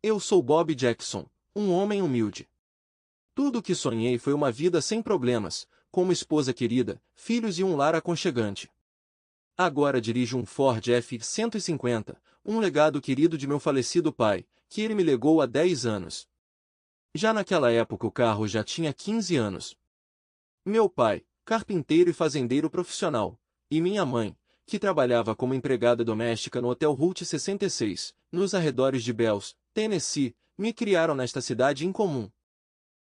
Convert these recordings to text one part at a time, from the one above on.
Eu sou Bob Jackson, um homem humilde. Tudo o que sonhei foi uma vida sem problemas, com uma esposa querida, filhos e um lar aconchegante. Agora dirijo um Ford F-150, um legado querido de meu falecido pai, que ele me legou há 10 anos. Já naquela época o carro já tinha 15 anos. Meu pai, carpinteiro e fazendeiro profissional, e minha mãe, que trabalhava como empregada doméstica no Hotel Route 66, nos arredores de Bells, Tennessee, me criaram nesta cidade incomum.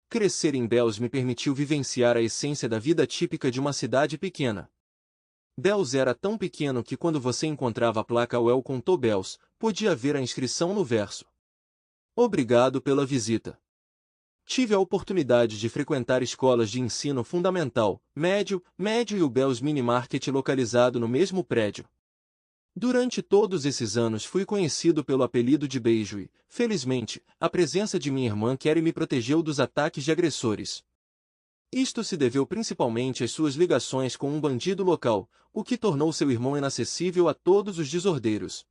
Crescer em Bells me permitiu vivenciar a essência da vida típica de uma cidade pequena. Bells era tão pequeno que quando você encontrava a placa Welcome to Bells, podia ver a inscrição no verso. Obrigado pela visita. Tive a oportunidade de frequentar escolas de ensino fundamental, médio e o Bells Mini Market localizado no mesmo prédio. Durante todos esses anos fui conhecido pelo apelido de Beijo e, felizmente, a presença de minha irmã Carrie me protegeu dos ataques de agressores. Isto se deveu principalmente às suas ligações com um bandido local, o que tornou seu irmão inacessível a todos os desordeiros.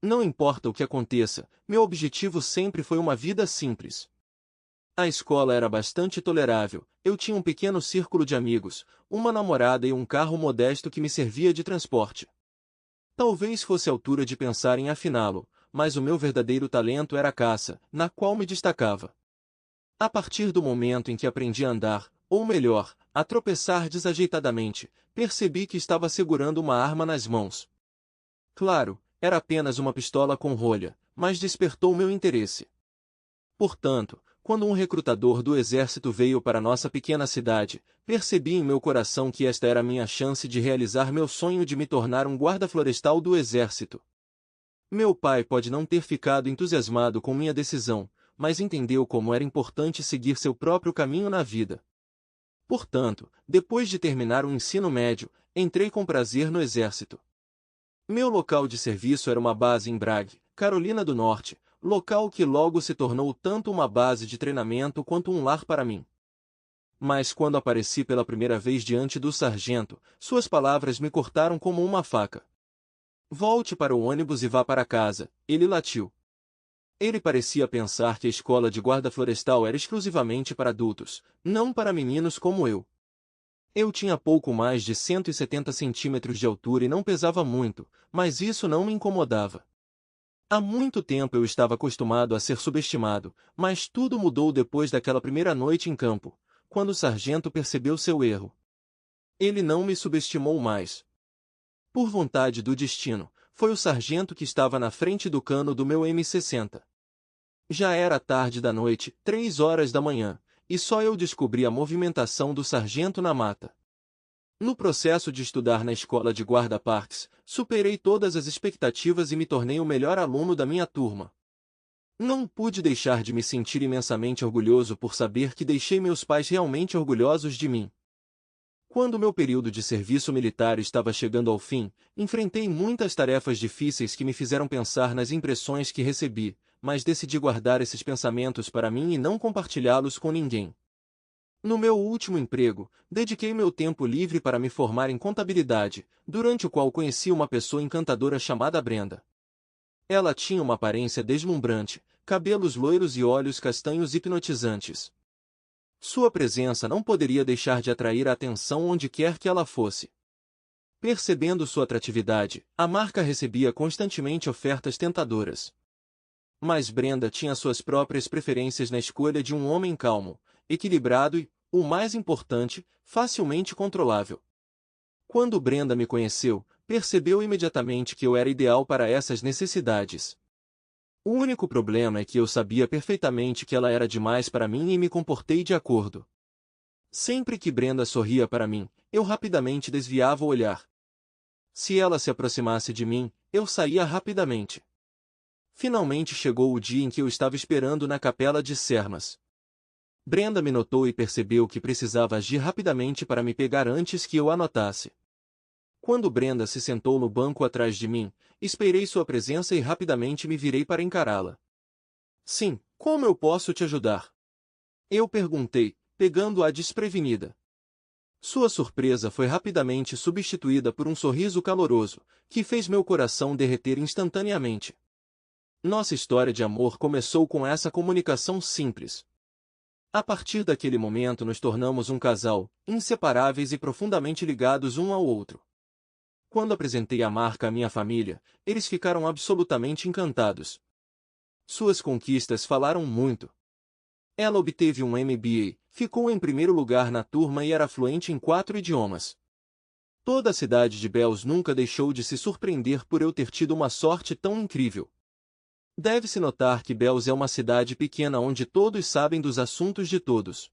Não importa o que aconteça, meu objetivo sempre foi uma vida simples. A escola era bastante tolerável, eu tinha um pequeno círculo de amigos, uma namorada e um carro modesto que me servia de transporte. Talvez fosse a altura de pensar em afiná-lo, mas o meu verdadeiro talento era a caça, na qual me destacava. A partir do momento em que aprendi a andar, ou melhor, a tropeçar desajeitadamente, percebi que estava segurando uma arma nas mãos. Claro, era apenas uma pistola com rolha, mas despertou meu interesse. Portanto, quando um recrutador do exército veio para nossa pequena cidade, percebi em meu coração que esta era a minha chance de realizar meu sonho de me tornar um guarda florestal do exército. Meu pai pode não ter ficado entusiasmado com minha decisão, mas entendeu como era importante seguir seu próprio caminho na vida. Portanto, depois de terminar o ensino médio, entrei com prazer no exército. Meu local de serviço era uma base em Bragg, Carolina do Norte, local que logo se tornou tanto uma base de treinamento quanto um lar para mim. Mas quando apareci pela primeira vez diante do sargento, suas palavras me cortaram como uma faca. Volte para o ônibus e vá para casa, ele latiu. Ele parecia pensar que a escola de guarda florestal era exclusivamente para adultos, não para meninos como eu. Eu tinha pouco mais de 170 centímetros de altura e não pesava muito, mas isso não me incomodava. Há muito tempo eu estava acostumado a ser subestimado, mas tudo mudou depois daquela primeira noite em campo, quando o sargento percebeu seu erro. Ele não me subestimou mais. Por vontade do destino, foi o sargento que estava na frente do cano do meu M60. Já era tarde da noite, 3 horas da manhã, e só eu descobri a movimentação do sargento na mata. No processo de estudar na escola de guarda-parques, superei todas as expectativas e me tornei o melhor aluno da minha turma. Não pude deixar de me sentir imensamente orgulhoso por saber que deixei meus pais realmente orgulhosos de mim. Quando meu período de serviço militar estava chegando ao fim, enfrentei muitas tarefas difíceis que me fizeram pensar nas impressões que recebi, mas decidi guardar esses pensamentos para mim e não compartilhá-los com ninguém. No meu último emprego, dediquei meu tempo livre para me formar em contabilidade, durante o qual conheci uma pessoa encantadora chamada Brenda. Ela tinha uma aparência deslumbrante, cabelos loiros e olhos castanhos hipnotizantes. Sua presença não poderia deixar de atrair a atenção onde quer que ela fosse. Percebendo sua atratividade, a marca recebia constantemente ofertas tentadoras. Mas Brenda tinha suas próprias preferências na escolha de um homem calmo, equilibrado e, o mais importante, facilmente controlável. Quando Brenda me conheceu, percebeu imediatamente que eu era ideal para essas necessidades. O único problema é que eu sabia perfeitamente que ela era demais para mim e me comportei de acordo. Sempre que Brenda sorria para mim, eu rapidamente desviava o olhar. Se ela se aproximasse de mim, eu saía rapidamente. Finalmente chegou o dia em que eu estava esperando na capela de Sermas. Brenda me notou e percebeu que precisava agir rapidamente para me pegar antes que eu a notasse. Quando Brenda se sentou no banco atrás de mim, esperei sua presença e rapidamente me virei para encará-la. Sim, como eu posso te ajudar? Eu perguntei, pegando-a desprevenida. Sua surpresa foi rapidamente substituída por um sorriso caloroso, que fez meu coração derreter instantaneamente. Nossa história de amor começou com essa comunicação simples. A partir daquele momento nos tornamos um casal, inseparáveis e profundamente ligados um ao outro. Quando apresentei a marca à minha família, eles ficaram absolutamente encantados. Suas conquistas falaram muito. Ela obteve um MBA, ficou em primeiro lugar na turma e era fluente em 4 idiomas. Toda a cidade de Bells nunca deixou de se surpreender por eu ter tido uma sorte tão incrível. Deve-se notar que Bells é uma cidade pequena onde todos sabem dos assuntos de todos.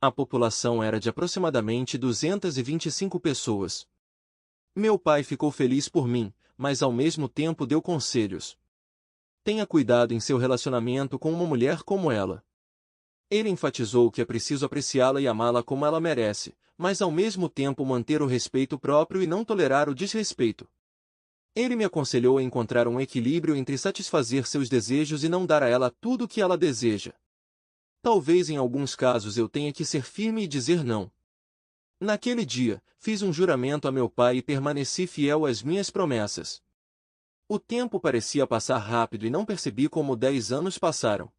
A população era de aproximadamente 225 pessoas. Meu pai ficou feliz por mim, mas ao mesmo tempo deu conselhos. Tenha cuidado em seu relacionamento com uma mulher como ela. Ele enfatizou que é preciso apreciá-la e amá-la como ela merece, mas ao mesmo tempo manter o respeito próprio e não tolerar o desrespeito. Ele me aconselhou a encontrar um equilíbrio entre satisfazer seus desejos e não dar a ela tudo o que ela deseja. Talvez em alguns casos eu tenha que ser firme e dizer não. Naquele dia, fiz um juramento a meu pai e permaneci fiel às minhas promessas. O tempo parecia passar rápido e não percebi como 10 anos passaram.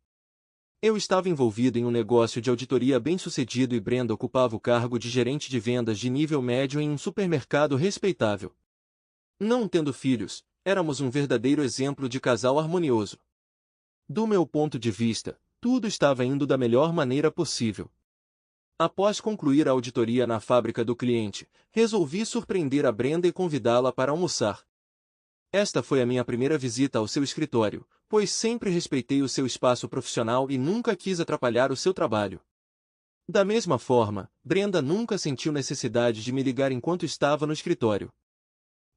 Eu estava envolvido em um negócio de auditoria bem-sucedido e Brenda ocupava o cargo de gerente de vendas de nível médio em um supermercado respeitável. Não tendo filhos, éramos um verdadeiro exemplo de casal harmonioso. Do meu ponto de vista, tudo estava indo da melhor maneira possível. Após concluir a auditoria na fábrica do cliente, resolvi surpreender a Brenda e convidá-la para almoçar. Esta foi a minha primeira visita ao seu escritório, pois sempre respeitei o seu espaço profissional e nunca quis atrapalhar o seu trabalho. Da mesma forma, Brenda nunca sentiu necessidade de me ligar enquanto estava no escritório.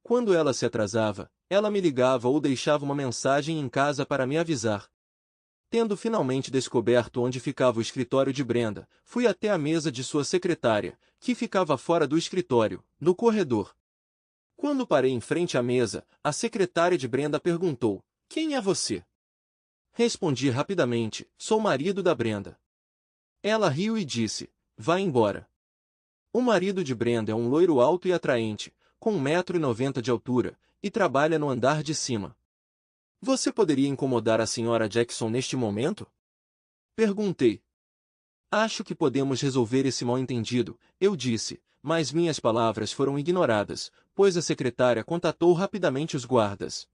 Quando ela se atrasava, ela me ligava ou deixava uma mensagem em casa para me avisar. Tendo finalmente descoberto onde ficava o escritório de Brenda, fui até a mesa de sua secretária, que ficava fora do escritório, no corredor. Quando parei em frente à mesa, a secretária de Brenda perguntou: "Quem é você?" Respondi rapidamente: "Sou marido da Brenda." Ela riu e disse: "Vá embora." O marido de Brenda é um loiro alto e atraente, com 1,90 m de altura, e trabalha no andar de cima. "Você poderia incomodar a Sra. Jackson neste momento?" Perguntei. "Acho que podemos resolver esse mal-entendido", eu disse, mas minhas palavras foram ignoradas, pois a secretária contatou rapidamente os guardas.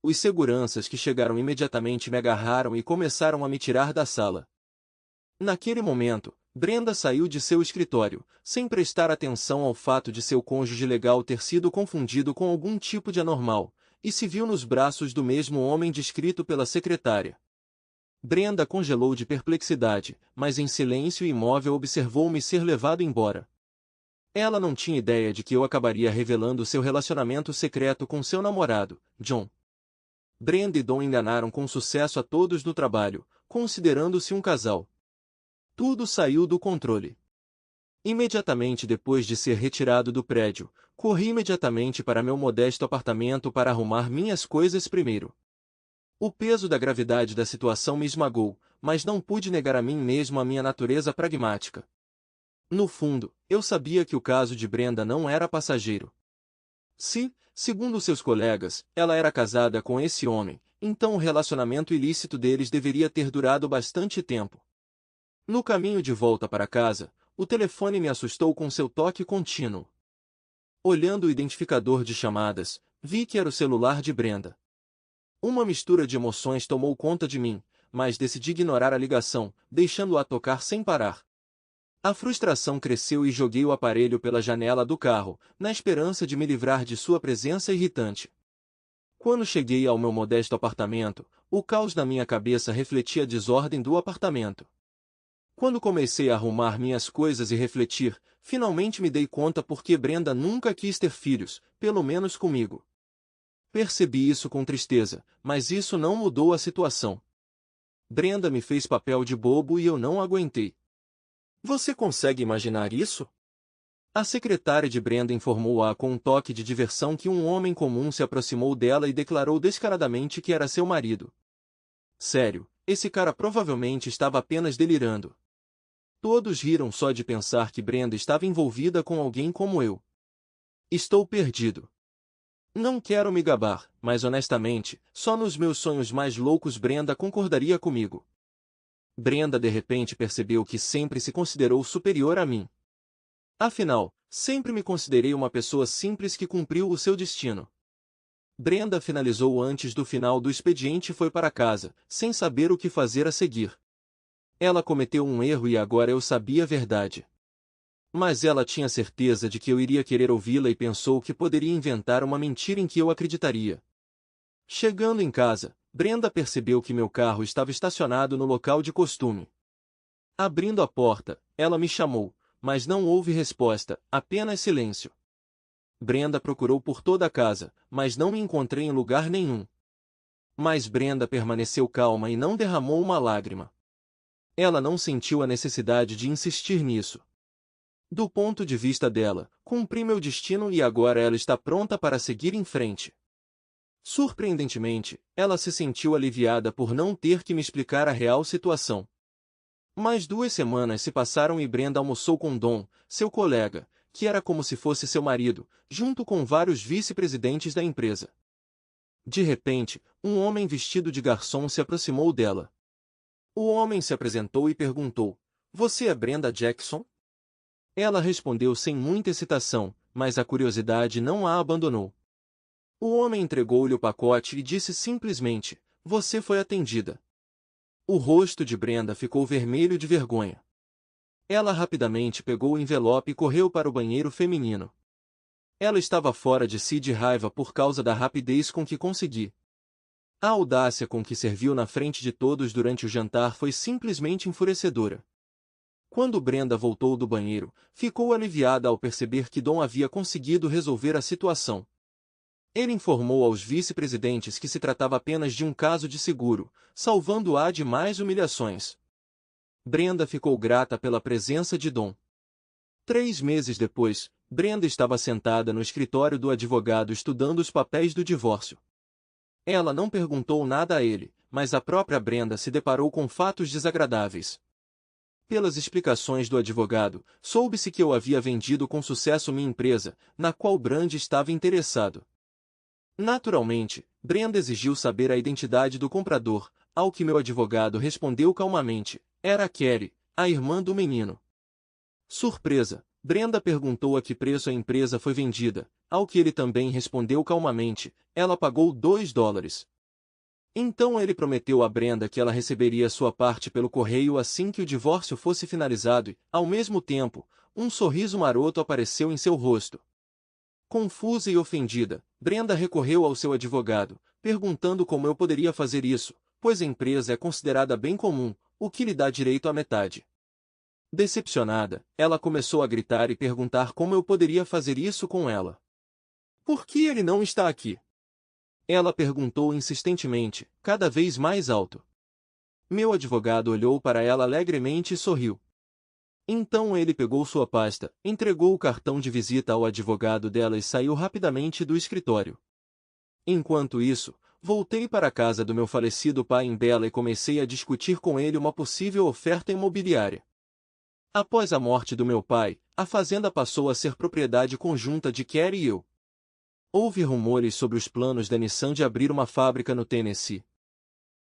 Os seguranças que chegaram imediatamente me agarraram e começaram a me tirar da sala. Naquele momento, Brenda saiu de seu escritório, sem prestar atenção ao fato de seu cônjuge legal ter sido confundido com algum tipo de anormal, e se viu nos braços do mesmo homem descrito pela secretária. Brenda congelou de perplexidade, mas em silêncio e imóvel observou-me ser levado embora. Ela não tinha ideia de que eu acabaria revelando seu relacionamento secreto com seu namorado, John. Brenda e Don enganaram com sucesso a todos no trabalho, considerando-se um casal. Tudo saiu do controle. Imediatamente depois de ser retirado do prédio, corri imediatamente para meu modesto apartamento para arrumar minhas coisas primeiro. O peso da gravidade da situação me esmagou, mas não pude negar a mim mesmo a minha natureza pragmática. No fundo, eu sabia que o caso de Brenda não era passageiro. Se, segundo seus colegas, ela era casada com esse homem, então o relacionamento ilícito deles deveria ter durado bastante tempo. No caminho de volta para casa, o telefone me assustou com seu toque contínuo. Olhando o identificador de chamadas, vi que era o celular de Brenda. Uma mistura de emoções tomou conta de mim, mas decidi ignorar a ligação, deixando-a tocar sem parar. A frustração cresceu e joguei o aparelho pela janela do carro, na esperança de me livrar de sua presença irritante. Quando cheguei ao meu modesto apartamento, o caos na minha cabeça refletia a desordem do apartamento. Quando comecei a arrumar minhas coisas e refletir, finalmente me dei conta por que Brenda nunca quis ter filhos, pelo menos comigo. Percebi isso com tristeza, mas isso não mudou a situação. Brenda me fez papel de bobo e eu não aguentei. Você consegue imaginar isso? A secretária de Brenda informou-a com um toque de diversão que um homem comum se aproximou dela e declarou descaradamente que era seu marido. Sério, esse cara provavelmente estava apenas delirando. Todos riram só de pensar que Brenda estava envolvida com alguém como eu. Estou perdido. Não quero me gabar, mas honestamente, só nos meus sonhos mais loucos Brenda concordaria comigo. Brenda de repente percebeu que sempre se considerou superior a mim. Afinal, sempre me considerei uma pessoa simples que cumpriu o seu destino. Brenda finalizou antes do final do expediente e foi para casa, sem saber o que fazer a seguir. Ela cometeu um erro e agora eu sabia a verdade. Mas ela tinha certeza de que eu iria querer ouvi-la e pensou que poderia inventar uma mentira em que eu acreditaria. Chegando em casa, Brenda percebeu que meu carro estava estacionado no local de costume. Abrindo a porta, ela me chamou, mas não houve resposta, apenas silêncio. Brenda procurou por toda a casa, mas não me encontrei em lugar nenhum. Mas Brenda permaneceu calma e não derramou uma lágrima. Ela não sentiu a necessidade de insistir nisso. Do ponto de vista dela, cumpri meu destino e agora ela está pronta para seguir em frente. Surpreendentemente, ela se sentiu aliviada por não ter que me explicar a real situação. Mais 2 semanas se passaram e Brenda almoçou com Dom, seu colega, que era como se fosse seu marido, junto com vários vice-presidentes da empresa. De repente, um homem vestido de garçom se aproximou dela. O homem se apresentou e perguntou: "Você é Brenda Jackson?" Ela respondeu sem muita excitação, mas a curiosidade não a abandonou. O homem entregou-lhe o pacote e disse simplesmente: "Você foi atendida." O rosto de Brenda ficou vermelho de vergonha. Ela rapidamente pegou o envelope e correu para o banheiro feminino. Ela estava fora de si de raiva por causa da rapidez com que consegui. A audácia com que serviu na frente de todos durante o jantar foi simplesmente enfurecedora. Quando Brenda voltou do banheiro, ficou aliviada ao perceber que Dom havia conseguido resolver a situação. Ele informou aos vice-presidentes que se tratava apenas de um caso de seguro, salvando-a de mais humilhações. Brenda ficou grata pela presença de Dom. 3 meses depois, Brenda estava sentada no escritório do advogado estudando os papéis do divórcio. Ela não perguntou nada a ele, mas a própria Brenda se deparou com fatos desagradáveis. Pelas explicações do advogado, soube-se que eu havia vendido com sucesso minha empresa, na qual Brand estava interessado. Naturalmente, Brenda exigiu saber a identidade do comprador, ao que meu advogado respondeu calmamente: era Carrie, a irmã do menino. Surpresa, Brenda perguntou a que preço a empresa foi vendida, ao que ele também respondeu calmamente: ela pagou $2. Então ele prometeu a Brenda que ela receberia sua parte pelo correio assim que o divórcio fosse finalizado e, ao mesmo tempo, um sorriso maroto apareceu em seu rosto. Confusa e ofendida, Brenda recorreu ao seu advogado, perguntando como eu poderia fazer isso, pois a empresa é considerada bem comum, o que lhe dá direito à metade. Decepcionada, ela começou a gritar e perguntar como eu poderia fazer isso com ela. "Por que ele não está aqui?" Ela perguntou insistentemente, cada vez mais alto. Meu advogado olhou para ela alegremente e sorriu. Então ele pegou sua pasta, entregou o cartão de visita ao advogado dela e saiu rapidamente do escritório. Enquanto isso, voltei para a casa do meu falecido pai em Bela e comecei a discutir com ele uma possível oferta imobiliária. Após a morte do meu pai, a fazenda passou a ser propriedade conjunta de Carrie e eu. Houve rumores sobre os planos da Nissan de abrir uma fábrica no Tennessee.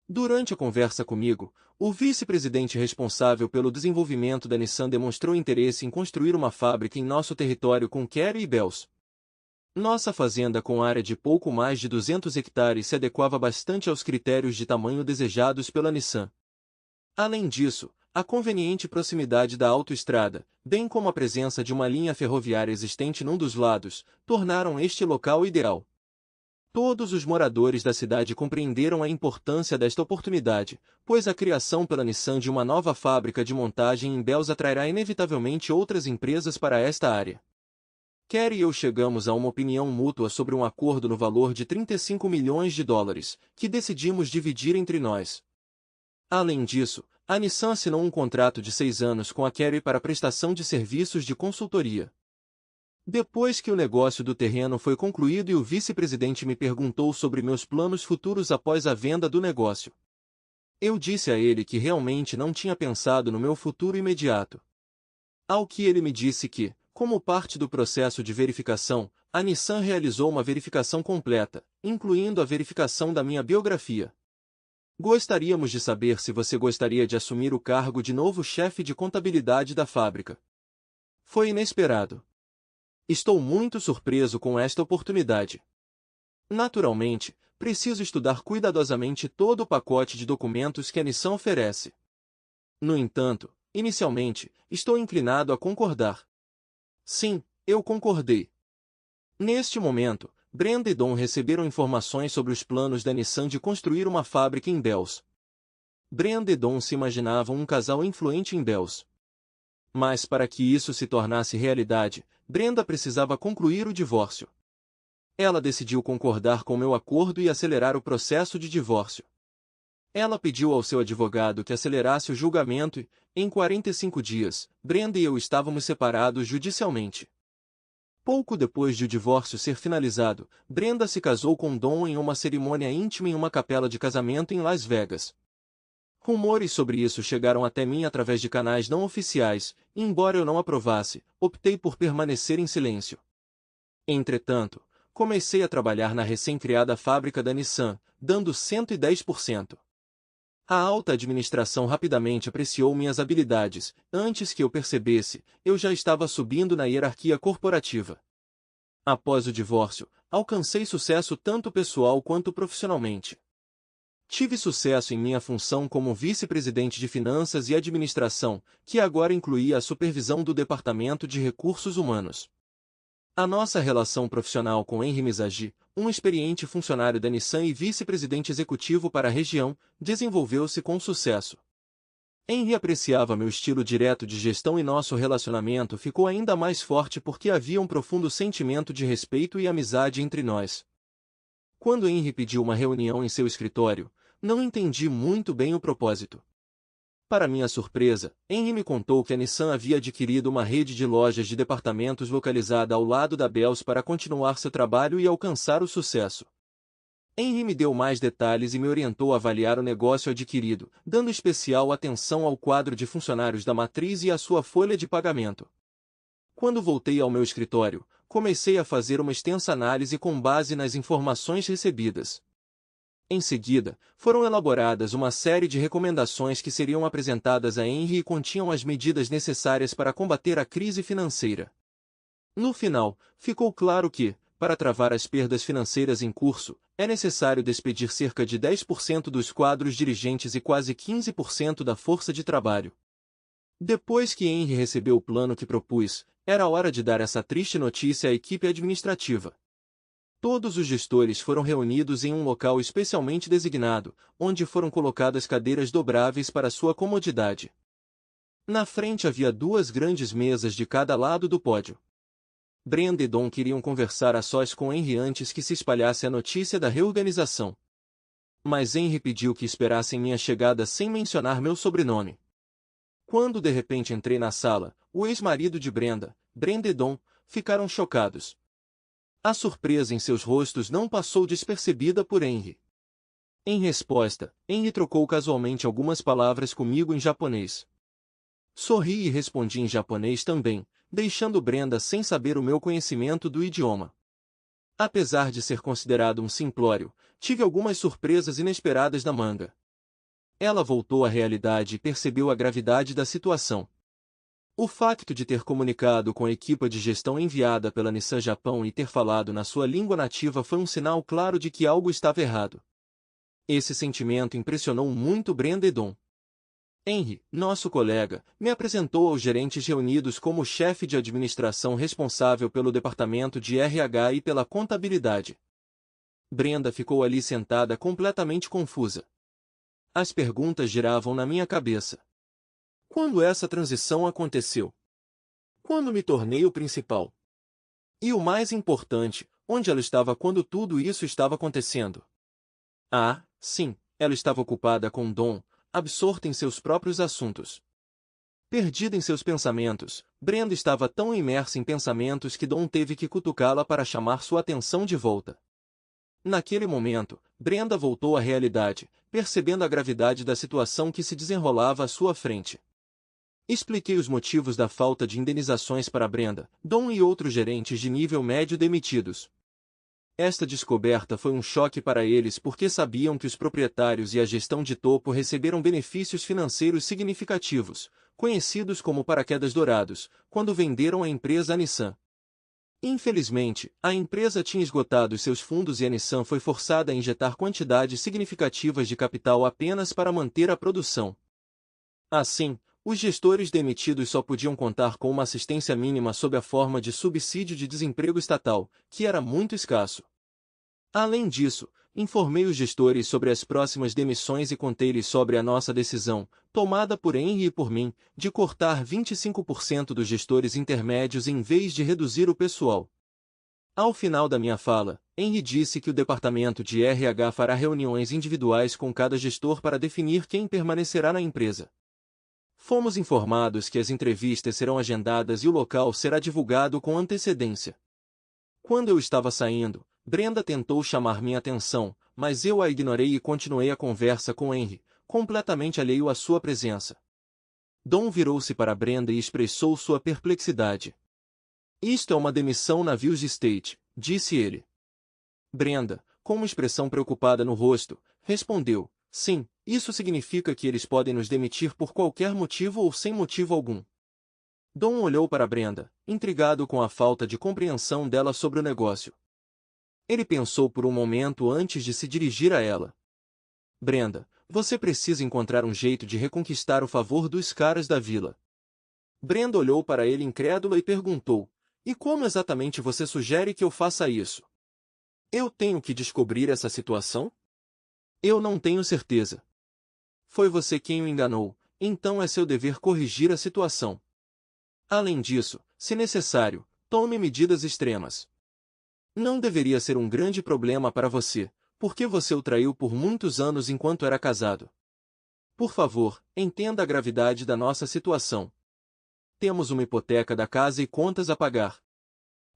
Durante a conversa comigo, o vice-presidente responsável pelo desenvolvimento da Nissan demonstrou interesse em construir uma fábrica em nosso território com Carrie e Bells. Nossa fazenda com área de pouco mais de 200 hectares se adequava bastante aos critérios de tamanho desejados pela Nissan. Além disso, a conveniente proximidade da autoestrada, bem como a presença de uma linha ferroviária existente num dos lados, tornaram este local ideal. Todos os moradores da cidade compreenderam a importância desta oportunidade, pois a criação pela Nissan de uma nova fábrica de montagem em Bells atrairá inevitavelmente outras empresas para esta área. Carrie e eu chegamos a uma opinião mútua sobre um acordo no valor de $35 milhões, que decidimos dividir entre nós. Além disso, a Nissan assinou um contrato de 6 anos com a Carrie para prestação de serviços de consultoria. Depois que o negócio do terreno foi concluído e o vice-presidente me perguntou sobre meus planos futuros após a venda do negócio, eu disse a ele que realmente não tinha pensado no meu futuro imediato. Ao que ele me disse que, Como parte do processo de verificação, a Nissan realizou uma verificação completa, incluindo a verificação da minha biografia. Gostaríamos de saber se você gostaria de assumir o cargo de novo chefe de contabilidade da fábrica. Foi inesperado. Estou muito surpreso com esta oportunidade. Naturalmente, preciso estudar cuidadosamente todo o pacote de documentos que a Nissan oferece. No entanto, inicialmente, estou inclinado a concordar. Sim, eu concordei. Neste momento, Brenda e Dom receberam informações sobre os planos da Nissan de construir uma fábrica em Bells. Brenda e Dom se imaginavam um casal influente em Bells. Mas para que isso se tornasse realidade, Brenda precisava concluir o divórcio. Ela decidiu concordar com meu acordo e acelerar o processo de divórcio. Ela pediu ao seu advogado que acelerasse o julgamento e, em 45 dias, Brenda e eu estávamos separados judicialmente. Pouco depois de o divórcio ser finalizado, Brenda se casou com Dom em uma cerimônia íntima em uma capela de casamento em Las Vegas. Rumores sobre isso chegaram até mim através de canais não oficiais, e embora eu não aprovasse, optei por permanecer em silêncio. Entretanto, comecei a trabalhar na recém-criada fábrica da Nissan, dando 110%. A alta administração rapidamente apreciou minhas habilidades. Antes que eu percebesse, eu já estava subindo na hierarquia corporativa. Após o divórcio, alcancei sucesso tanto pessoal quanto profissionalmente. Tive sucesso em minha função como vice-presidente de Finanças e Administração, que agora incluía a supervisão do Departamento de Recursos Humanos. A nossa relação profissional com Henry Mizagi, um experiente funcionário da Nissan e vice-presidente executivo para a região, desenvolveu-se com sucesso. Henry apreciava meu estilo direto de gestão e nosso relacionamento ficou ainda mais forte porque havia um profundo sentimento de respeito e amizade entre nós. Quando Henry pediu uma reunião em seu escritório, não entendi muito bem o propósito. Para minha surpresa, Henry me contou que a Nissan havia adquirido uma rede de lojas de departamentos localizada ao lado da Bells para continuar seu trabalho e alcançar o sucesso. Henry me deu mais detalhes e me orientou a avaliar o negócio adquirido, dando especial atenção ao quadro de funcionários da matriz e à sua folha de pagamento. Quando voltei ao meu escritório, comecei a fazer uma extensa análise com base nas informações recebidas. Em seguida, foram elaboradas uma série de recomendações que seriam apresentadas a Henry e continham as medidas necessárias para combater a crise financeira. No final, ficou claro que, para travar as perdas financeiras em curso, é necessário despedir cerca de 10% dos quadros dirigentes e quase 15% da força de trabalho. Depois que Henry recebeu o plano que propus, era hora de dar essa triste notícia à equipe administrativa. Todos os gestores foram reunidos em um local especialmente designado, onde foram colocadas cadeiras dobráveis para sua comodidade. Na frente havia 2 grandes mesas de cada lado do pódio. Brenda e Dom queriam conversar a sós com Henry antes que se espalhasse a notícia da reorganização. Mas Henry pediu que esperassem minha chegada sem mencionar meu sobrenome. Quando de repente entrei na sala, o ex-marido de Brenda e Dom, ficaram chocados. A surpresa em seus rostos não passou despercebida por Henry. Em resposta, Henry trocou casualmente algumas palavras comigo em japonês. Sorri e respondi em japonês também, deixando Brenda sem saber o meu conhecimento do idioma. Apesar de ser considerado um simplório, tive algumas surpresas inesperadas na manga. Ela voltou à realidade e percebeu a gravidade da situação. O facto de ter comunicado com a equipe de gestão enviada pela Nissan Japão e ter falado na sua língua nativa foi um sinal claro de que algo estava errado. Esse sentimento impressionou muito Brenda e Dom. Henry, nosso colega, me apresentou aos gerentes reunidos como chefe de administração responsável pelo departamento de RH e pela contabilidade. Brenda ficou ali sentada completamente confusa. As perguntas giravam na minha cabeça. Quando essa transição aconteceu? Quando me tornei o principal? E o mais importante, onde ela estava quando tudo isso estava acontecendo? Ah, sim, ela estava ocupada com Dom, absorta em seus próprios assuntos. Perdida em seus pensamentos, Brenda estava tão imersa em pensamentos que Dom teve que cutucá-la para chamar sua atenção de volta. Naquele momento, Brenda voltou à realidade, percebendo a gravidade da situação que se desenrolava à sua frente. Expliquei os motivos da falta de indenizações para Brenda, Dom e outros gerentes de nível médio demitidos. Esta descoberta foi um choque para eles porque sabiam que os proprietários e a gestão de topo receberam benefícios financeiros significativos, conhecidos como paraquedas dourados, quando venderam a empresa à Nissan. Infelizmente, a empresa tinha esgotado seus fundos e a Nissan foi forçada a injetar quantidades significativas de capital apenas para manter a produção. Assim, os gestores demitidos só podiam contar com uma assistência mínima sob a forma de subsídio de desemprego estatal, que era muito escasso. Além disso, informei os gestores sobre as próximas demissões e contei-lhes sobre a nossa decisão, tomada por Henry e por mim, de cortar 25% dos gestores intermédios em vez de reduzir o pessoal. Ao final da minha fala, Henry disse que o departamento de RH fará reuniões individuais com cada gestor para definir quem permanecerá na empresa. Fomos informados que as entrevistas serão agendadas e o local será divulgado com antecedência. Quando eu estava saindo, Brenda tentou chamar minha atenção, mas eu a ignorei e continuei a conversa com Henry, completamente alheio à sua presença. Dom virou-se para Brenda e expressou sua perplexidade. Isto é uma demissão na Village Estate, disse ele. Brenda, com uma expressão preocupada no rosto, respondeu, sim, isso significa que eles podem nos demitir por qualquer motivo ou sem motivo algum. Dom olhou para Brenda, intrigado com a falta de compreensão dela sobre o negócio. Ele pensou por um momento antes de se dirigir a ela. Brenda, você precisa encontrar um jeito de reconquistar o favor dos caras da vila. Brenda olhou para ele incrédula e perguntou, e como exatamente você sugere que eu faça isso? Eu tenho que descobrir essa situação? Eu não tenho certeza. Foi você quem o enganou, então é seu dever corrigir a situação. Além disso, se necessário, tome medidas extremas. Não deveria ser um grande problema para você, porque você o traiu por muitos anos enquanto era casado. Por favor, entenda a gravidade da nossa situação. Temos uma hipoteca da casa e contas a pagar.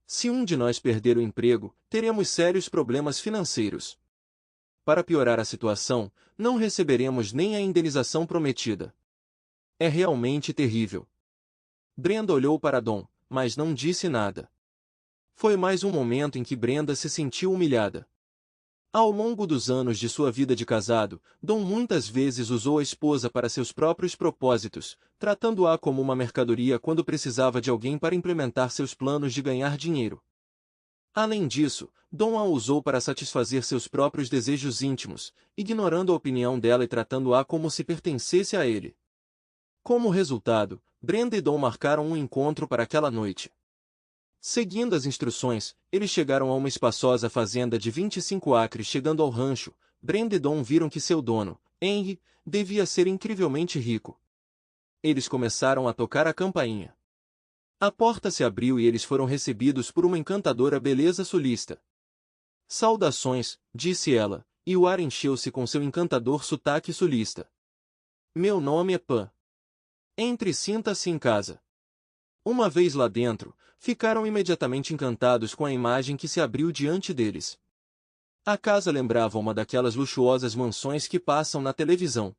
Se um de nós perder o emprego, teremos sérios problemas financeiros. Para piorar a situação, não receberemos nem a indenização prometida. É realmente terrível. Brenda olhou para Dom, mas não disse nada. Foi mais um momento em que Brenda se sentiu humilhada. Ao longo dos anos de sua vida de casado, Dom muitas vezes usou a esposa para seus próprios propósitos, tratando-a como uma mercadoria quando precisava de alguém para implementar seus planos de ganhar dinheiro. Além disso, Dom a usou para satisfazer seus próprios desejos íntimos, ignorando a opinião dela e tratando-a como se pertencesse a ele. Como resultado, Brenda e Dom marcaram um encontro para aquela noite. Seguindo as instruções, eles chegaram a uma espaçosa fazenda de 25 acres. Chegando ao rancho, Brenda e Dom viram que seu dono, Henry, devia ser incrivelmente rico. Eles começaram a tocar a campainha. A porta se abriu e eles foram recebidos por uma encantadora beleza sulista. Saudações, disse ela, e o ar encheu-se com seu encantador sotaque sulista. Meu nome é Pan. Entre e sinta-se em casa. Uma vez lá dentro, ficaram imediatamente encantados com a imagem que se abriu diante deles. A casa lembrava uma daquelas luxuosas mansões que passam na televisão.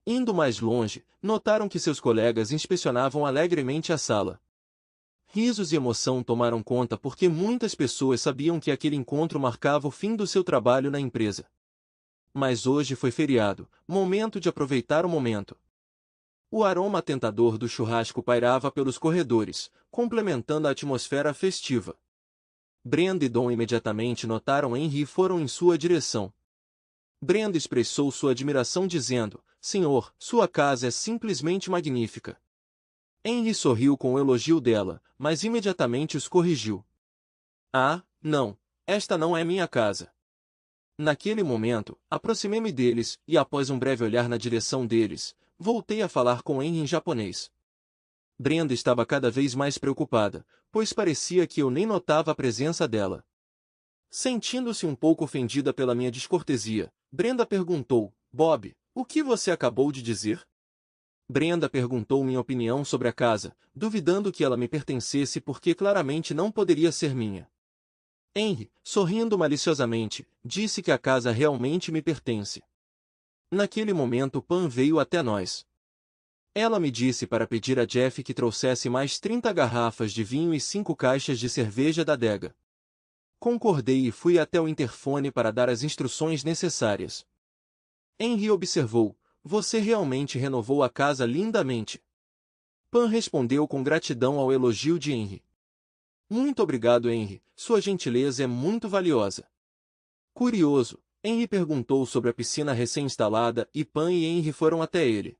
Indo mais longe, notaram que seus colegas inspecionavam alegremente a sala. Risos e emoção tomaram conta porque muitas pessoas sabiam que aquele encontro marcava o fim do seu trabalho na empresa. Mas hoje foi feriado, momento de aproveitar o momento. O aroma tentador do churrasco pairava pelos corredores, complementando a atmosfera festiva. Brenda e Dom imediatamente notaram Henry e foram em sua direção. Brenda expressou sua admiração dizendo, Senhor, sua casa é simplesmente magnífica. Henry sorriu com o elogio dela, mas imediatamente os corrigiu. Ah, não, esta não é minha casa. Naquele momento, aproximei-me deles, e após um breve olhar na direção deles, voltei a falar com Henry em japonês. Brenda estava cada vez mais preocupada, pois parecia que eu nem notava a presença dela. Sentindo-se um pouco ofendida pela minha descortesia, Brenda perguntou, Bob, o que você acabou de dizer? Brenda perguntou minha opinião sobre a casa, duvidando que ela me pertencesse porque claramente não poderia ser minha. Henry, sorrindo maliciosamente, disse que a casa realmente me pertence. Naquele momento Pan veio até nós. Ela me disse para pedir a Jeff que trouxesse mais 30 garrafas de vinho e 5 caixas de cerveja da adega. Concordei e fui até o interfone para dar as instruções necessárias. Henry observou: "Você realmente renovou a casa lindamente." Pan respondeu com gratidão ao elogio de Henry. "Muito obrigado, Henry. Sua gentileza é muito valiosa." Curioso, Henry perguntou sobre a piscina recém-instalada e Pan e Henry foram até ele.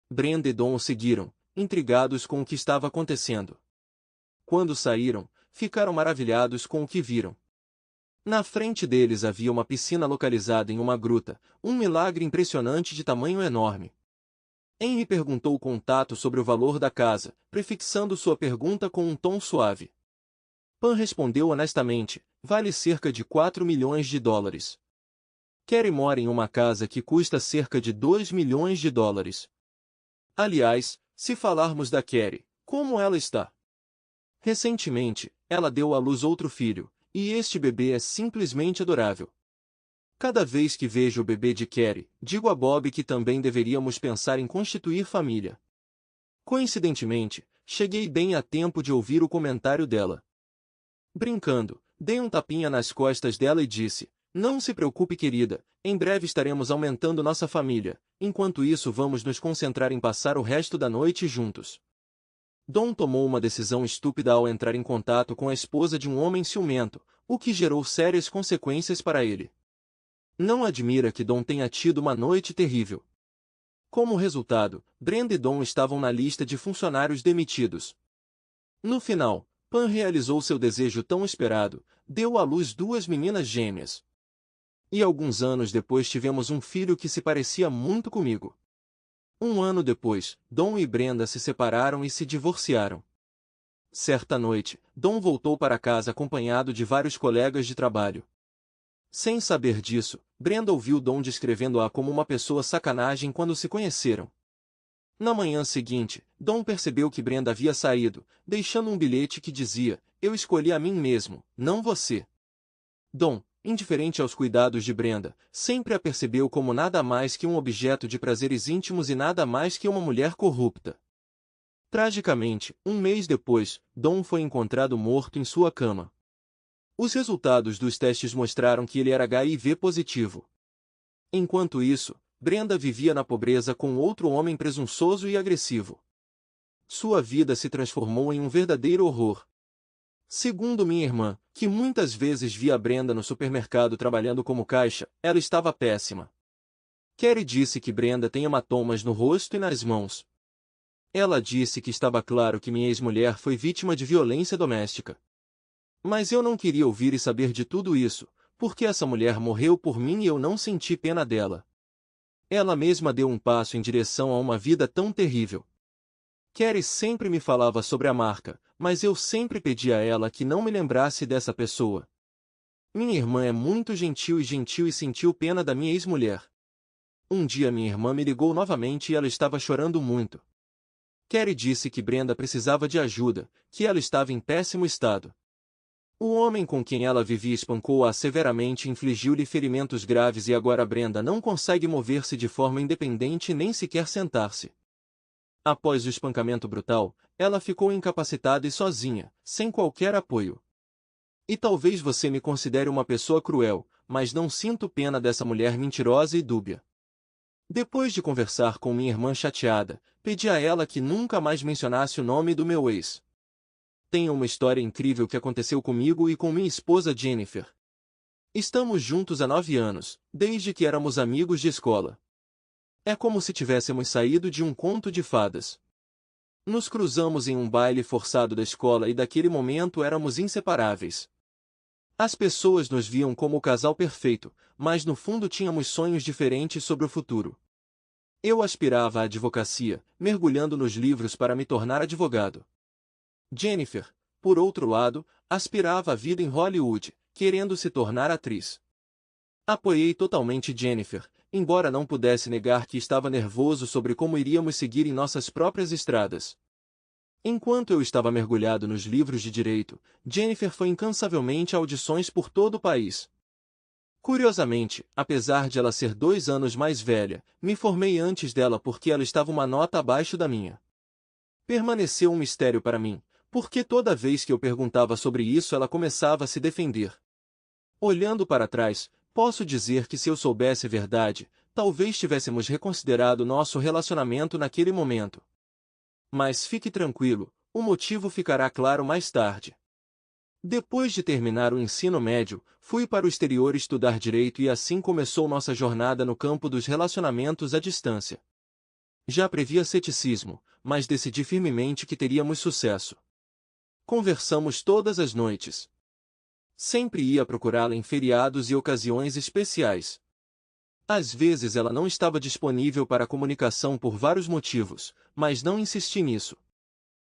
Brenda e Don o seguiram, intrigados com o que estava acontecendo. Quando saíram, ficaram maravilhados com o que viram. Na frente deles havia uma piscina localizada em uma gruta, um milagre impressionante de tamanho enorme. Henry perguntou com tato sobre o valor da casa, prefixando sua pergunta com um tom suave. Pan respondeu honestamente: "Vale cerca de 4 milhões de dólares. Carrie mora em uma casa que custa cerca de 2 milhões de dólares. Aliás, se falarmos da Carrie, como ela está? Recentemente, ela deu à luz outro filho, e este bebê é simplesmente adorável. Cada vez que vejo o bebê de Carrie, digo a Bob que também deveríamos pensar em constituir família." Coincidentemente, cheguei bem a tempo de ouvir o comentário dela. Brincando, dei um tapinha nas costas dela e disse: "Não se preocupe, querida, em breve estaremos aumentando nossa família, enquanto isso vamos nos concentrar em passar o resto da noite juntos." Don tomou uma decisão estúpida ao entrar em contato com a esposa de um homem ciumento, o que gerou sérias consequências para ele. Não admira que Don tenha tido uma noite terrível. Como resultado, Brenda e Don estavam na lista de funcionários demitidos. No final, Pan realizou seu desejo tão esperado, deu à luz 2 meninas gêmeas. E alguns anos depois tivemos um filho que se parecia muito comigo. 1 ano depois, Don e Brenda se separaram e se divorciaram. Certa noite, Don voltou para casa acompanhado de vários colegas de trabalho. Sem saber disso, Brenda ouviu Don descrevendo-a como uma pessoa sacanagem quando se conheceram. Na manhã seguinte, Don percebeu que Brenda havia saído, deixando um bilhete que dizia: "Eu escolhi a mim mesmo, não você." Don, indiferente aos cuidados de Brenda, sempre a percebeu como nada mais que um objeto de prazeres íntimos e nada mais que uma mulher corrupta. Tragicamente, 1 mês depois, Don foi encontrado morto em sua cama. Os resultados dos testes mostraram que ele era HIV positivo. Enquanto isso, Brenda vivia na pobreza com outro homem presunçoso e agressivo. Sua vida se transformou em um verdadeiro horror. Segundo minha irmã, que muitas vezes via Brenda no supermercado trabalhando como caixa, ela estava péssima. Carrie disse que Brenda tem hematomas no rosto e nas mãos. Ela disse que estava claro que minha ex-mulher foi vítima de violência doméstica. Mas eu não queria ouvir e saber de tudo isso, porque essa mulher morreu por mim e eu não senti pena dela. Ela mesma deu um passo em direção a uma vida tão terrível. Carrie sempre me falava sobre a marca, mas eu sempre pedi a ela que não me lembrasse dessa pessoa. Minha irmã é muito gentil e sentiu pena da minha ex-mulher. Um dia minha irmã me ligou novamente e ela estava chorando muito. Carrie disse que Brenda precisava de ajuda, que ela estava em péssimo estado. O homem com quem ela vivia espancou-a severamente e infligiu-lhe ferimentos graves e agora Brenda não consegue mover-se de forma independente nem sequer sentar-se. Após o espancamento brutal, ela ficou incapacitada e sozinha, sem qualquer apoio. E talvez você me considere uma pessoa cruel, mas não sinto pena dessa mulher mentirosa e dúbia. Depois de conversar com minha irmã chateada, pedi a ela que nunca mais mencionasse o nome do meu ex. Tenho uma história incrível que aconteceu comigo e com minha esposa Jennifer. Estamos juntos há 9 anos, desde que éramos amigos de escola. É como se tivéssemos saído de um conto de fadas. Nos cruzamos em um baile forçado da escola e daquele momento éramos inseparáveis. As pessoas nos viam como o casal perfeito, mas no fundo tínhamos sonhos diferentes sobre o futuro. Eu aspirava à advocacia, mergulhando nos livros para me tornar advogado. Jennifer, por outro lado, aspirava à vida em Hollywood, querendo se tornar atriz. Apoiei totalmente Jennifer, embora não pudesse negar que estava nervoso sobre como iríamos seguir em nossas próprias estradas. Enquanto eu estava mergulhado nos livros de direito, Jennifer foi incansavelmente a audições por todo o país. Curiosamente, apesar de ela ser 2 anos mais velha, me formei antes dela porque ela estava uma nota abaixo da minha. Permaneceu um mistério para mim, porque toda vez que eu perguntava sobre isso ela começava a se defender. Olhando para trás, posso dizer que se eu soubesse a verdade, talvez tivéssemos reconsiderado nosso relacionamento naquele momento. Mas fique tranquilo, o motivo ficará claro mais tarde. Depois de terminar o ensino médio, fui para o exterior estudar direito e assim começou nossa jornada no campo dos relacionamentos à distância. Já previa ceticismo, mas decidi firmemente que teríamos sucesso. Conversamos todas as noites. Sempre ia procurá-la em feriados e ocasiões especiais. Às vezes ela não estava disponível para comunicação por vários motivos, mas não insisti nisso.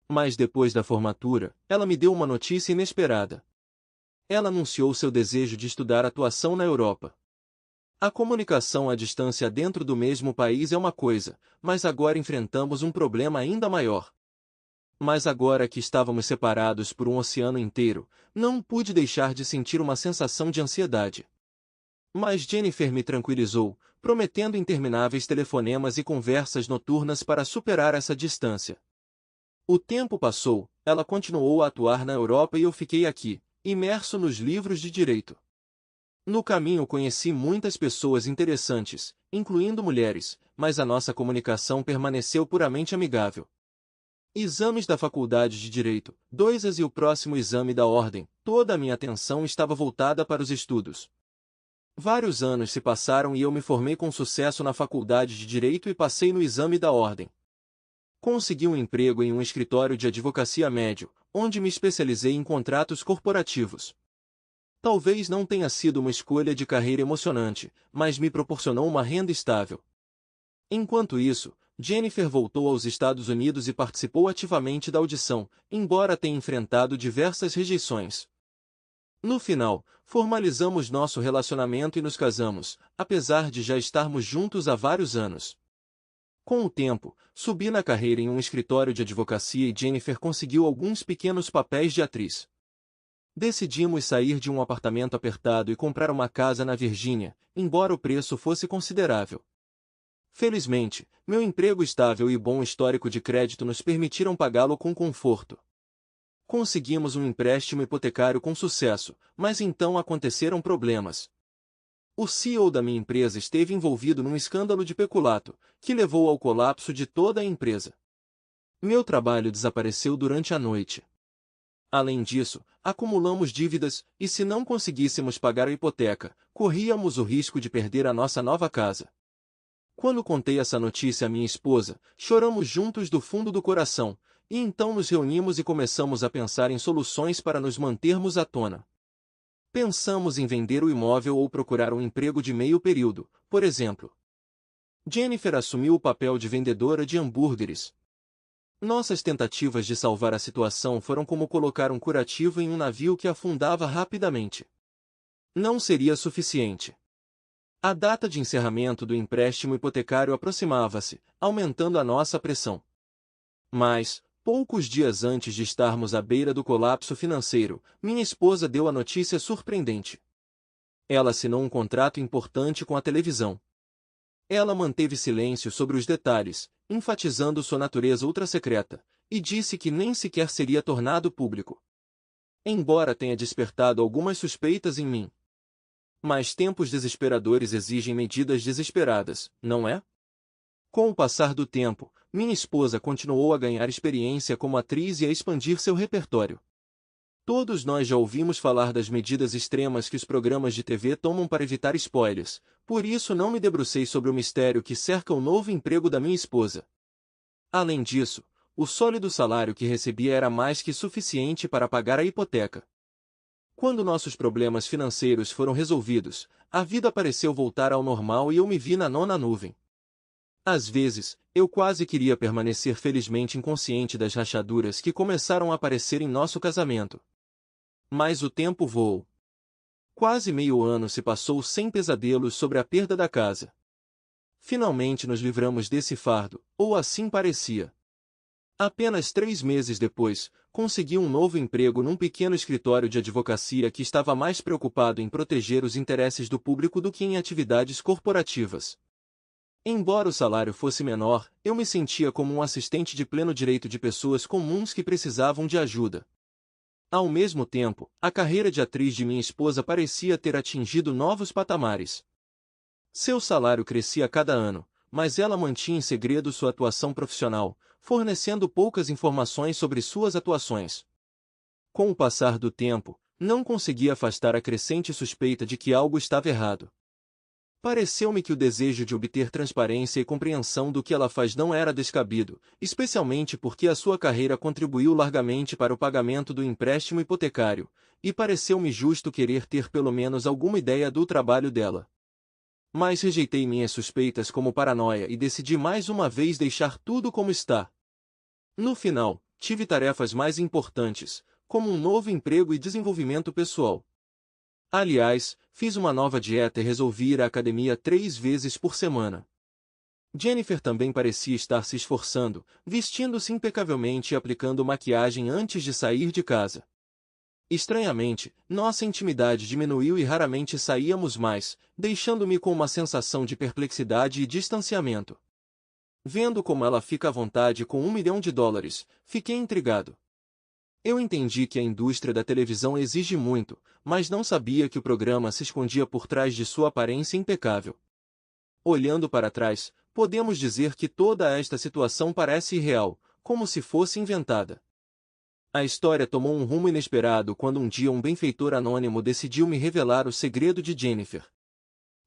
Mas depois da formatura, ela me deu uma notícia inesperada. Ela anunciou seu desejo de estudar atuação na Europa. A comunicação à distância dentro do mesmo país é uma coisa, mas agora enfrentamos um problema ainda maior. Mas agora que estávamos separados por um oceano inteiro, não pude deixar de sentir uma sensação de ansiedade. Mas Jennifer me tranquilizou, prometendo intermináveis telefonemas e conversas noturnas para superar essa distância. O tempo passou, ela continuou a atuar na Europa e eu fiquei aqui, imerso nos livros de direito. No caminho conheci muitas pessoas interessantes, incluindo mulheres, mas a nossa comunicação permaneceu puramente amigável. Exames da Faculdade de Direito, 2 e o próximo exame da Ordem, toda a minha atenção estava voltada para os estudos. Vários anos se passaram e eu me formei com sucesso na Faculdade de Direito e passei no exame da Ordem. Consegui um emprego em um escritório de advocacia médio, onde me especializei em contratos corporativos. Talvez não tenha sido uma escolha de carreira emocionante, mas me proporcionou uma renda estável. Enquanto isso, Jennifer voltou aos Estados Unidos e participou ativamente da audição, embora tenha enfrentado diversas rejeições. No final, formalizamos nosso relacionamento e nos casamos, apesar de já estarmos juntos há vários anos. Com o tempo, subi na carreira em um escritório de advocacia e Jennifer conseguiu alguns pequenos papéis de atriz. Decidimos sair de um apartamento apertado e comprar uma casa na Virgínia, embora o preço fosse considerável. Felizmente, meu emprego estável e bom histórico de crédito nos permitiram pagá-lo com conforto. Conseguimos um empréstimo hipotecário com sucesso, mas então aconteceram problemas. O CEO da minha empresa esteve envolvido num escândalo de peculato, que levou ao colapso de toda a empresa. Meu trabalho desapareceu durante a noite. Além disso, acumulamos dívidas, e se não conseguíssemos pagar a hipoteca, corríamos o risco de perder a nossa nova casa. Quando contei essa notícia à minha esposa, choramos juntos do fundo do coração, e então nos reunimos e começamos a pensar em soluções para nos mantermos à tona. Pensamos em vender o imóvel ou procurar um emprego de meio período, por exemplo. Jennifer assumiu o papel de vendedora de hambúrgueres. Nossas tentativas de salvar a situação foram como colocar um curativo em um navio que afundava rapidamente. Não seria suficiente. A data de encerramento do empréstimo hipotecário aproximava-se, aumentando a nossa pressão. Mas, poucos dias antes de estarmos à beira do colapso financeiro, minha esposa deu a notícia surpreendente. Ela assinou um contrato importante com a televisão. Ela manteve silêncio sobre os detalhes, enfatizando sua natureza ultrasecreta, e disse que nem sequer seria tornado público. Embora tenha despertado algumas suspeitas em mim. Mas tempos desesperadores exigem medidas desesperadas, não é? Com o passar do tempo, minha esposa continuou a ganhar experiência como atriz e a expandir seu repertório. Todos nós já ouvimos falar das medidas extremas que os programas de TV tomam para evitar spoilers, por isso não me debrucei sobre o mistério que cerca o novo emprego da minha esposa. Além disso, o sólido salário que recebia era mais que suficiente para pagar a hipoteca. Quando nossos problemas financeiros foram resolvidos, a vida pareceu voltar ao normal e eu me vi na nona nuvem. Às vezes, eu quase queria permanecer felizmente inconsciente das rachaduras que começaram a aparecer em nosso casamento. Mas o tempo voou. Quase meio ano se passou sem pesadelos sobre a perda da casa. Finalmente nos livramos desse fardo, ou assim parecia. Apenas 3 meses depois, consegui um novo emprego num pequeno escritório de advocacia que estava mais preocupado em proteger os interesses do público do que em atividades corporativas. Embora o salário fosse menor, eu me sentia como um assistente de pleno direito de pessoas comuns que precisavam de ajuda. Ao mesmo tempo, a carreira de atriz de minha esposa parecia ter atingido novos patamares. Seu salário crescia a cada ano, mas ela mantinha em segredo sua atuação profissional, fornecendo poucas informações sobre suas atuações. Com o passar do tempo, não consegui afastar a crescente suspeita de que algo estava errado. Pareceu-me que o desejo de obter transparência e compreensão do que ela faz não era descabido, especialmente porque a sua carreira contribuiu largamente para o pagamento do empréstimo hipotecário, e pareceu-me justo querer ter pelo menos alguma ideia do trabalho dela. Mas rejeitei minhas suspeitas como paranoia e decidi mais uma vez deixar tudo como está. No final, tive tarefas mais importantes, como um novo emprego e desenvolvimento pessoal. Aliás, fiz uma nova dieta e resolvi ir à academia 3 vezes por semana. Jennifer também parecia estar se esforçando, vestindo-se impecavelmente e aplicando maquiagem antes de sair de casa. Estranhamente, nossa intimidade diminuiu e raramente saíamos mais, deixando-me com uma sensação de perplexidade e distanciamento. Vendo como ela fica à vontade com $1 milhão, fiquei intrigado. Eu entendi que a indústria da televisão exige muito, mas não sabia que o programa se escondia por trás de sua aparência impecável. Olhando para trás, podemos dizer que toda esta situação parece irreal, como se fosse inventada. A história tomou um rumo inesperado quando um dia um benfeitor anônimo decidiu me revelar o segredo de Jennifer.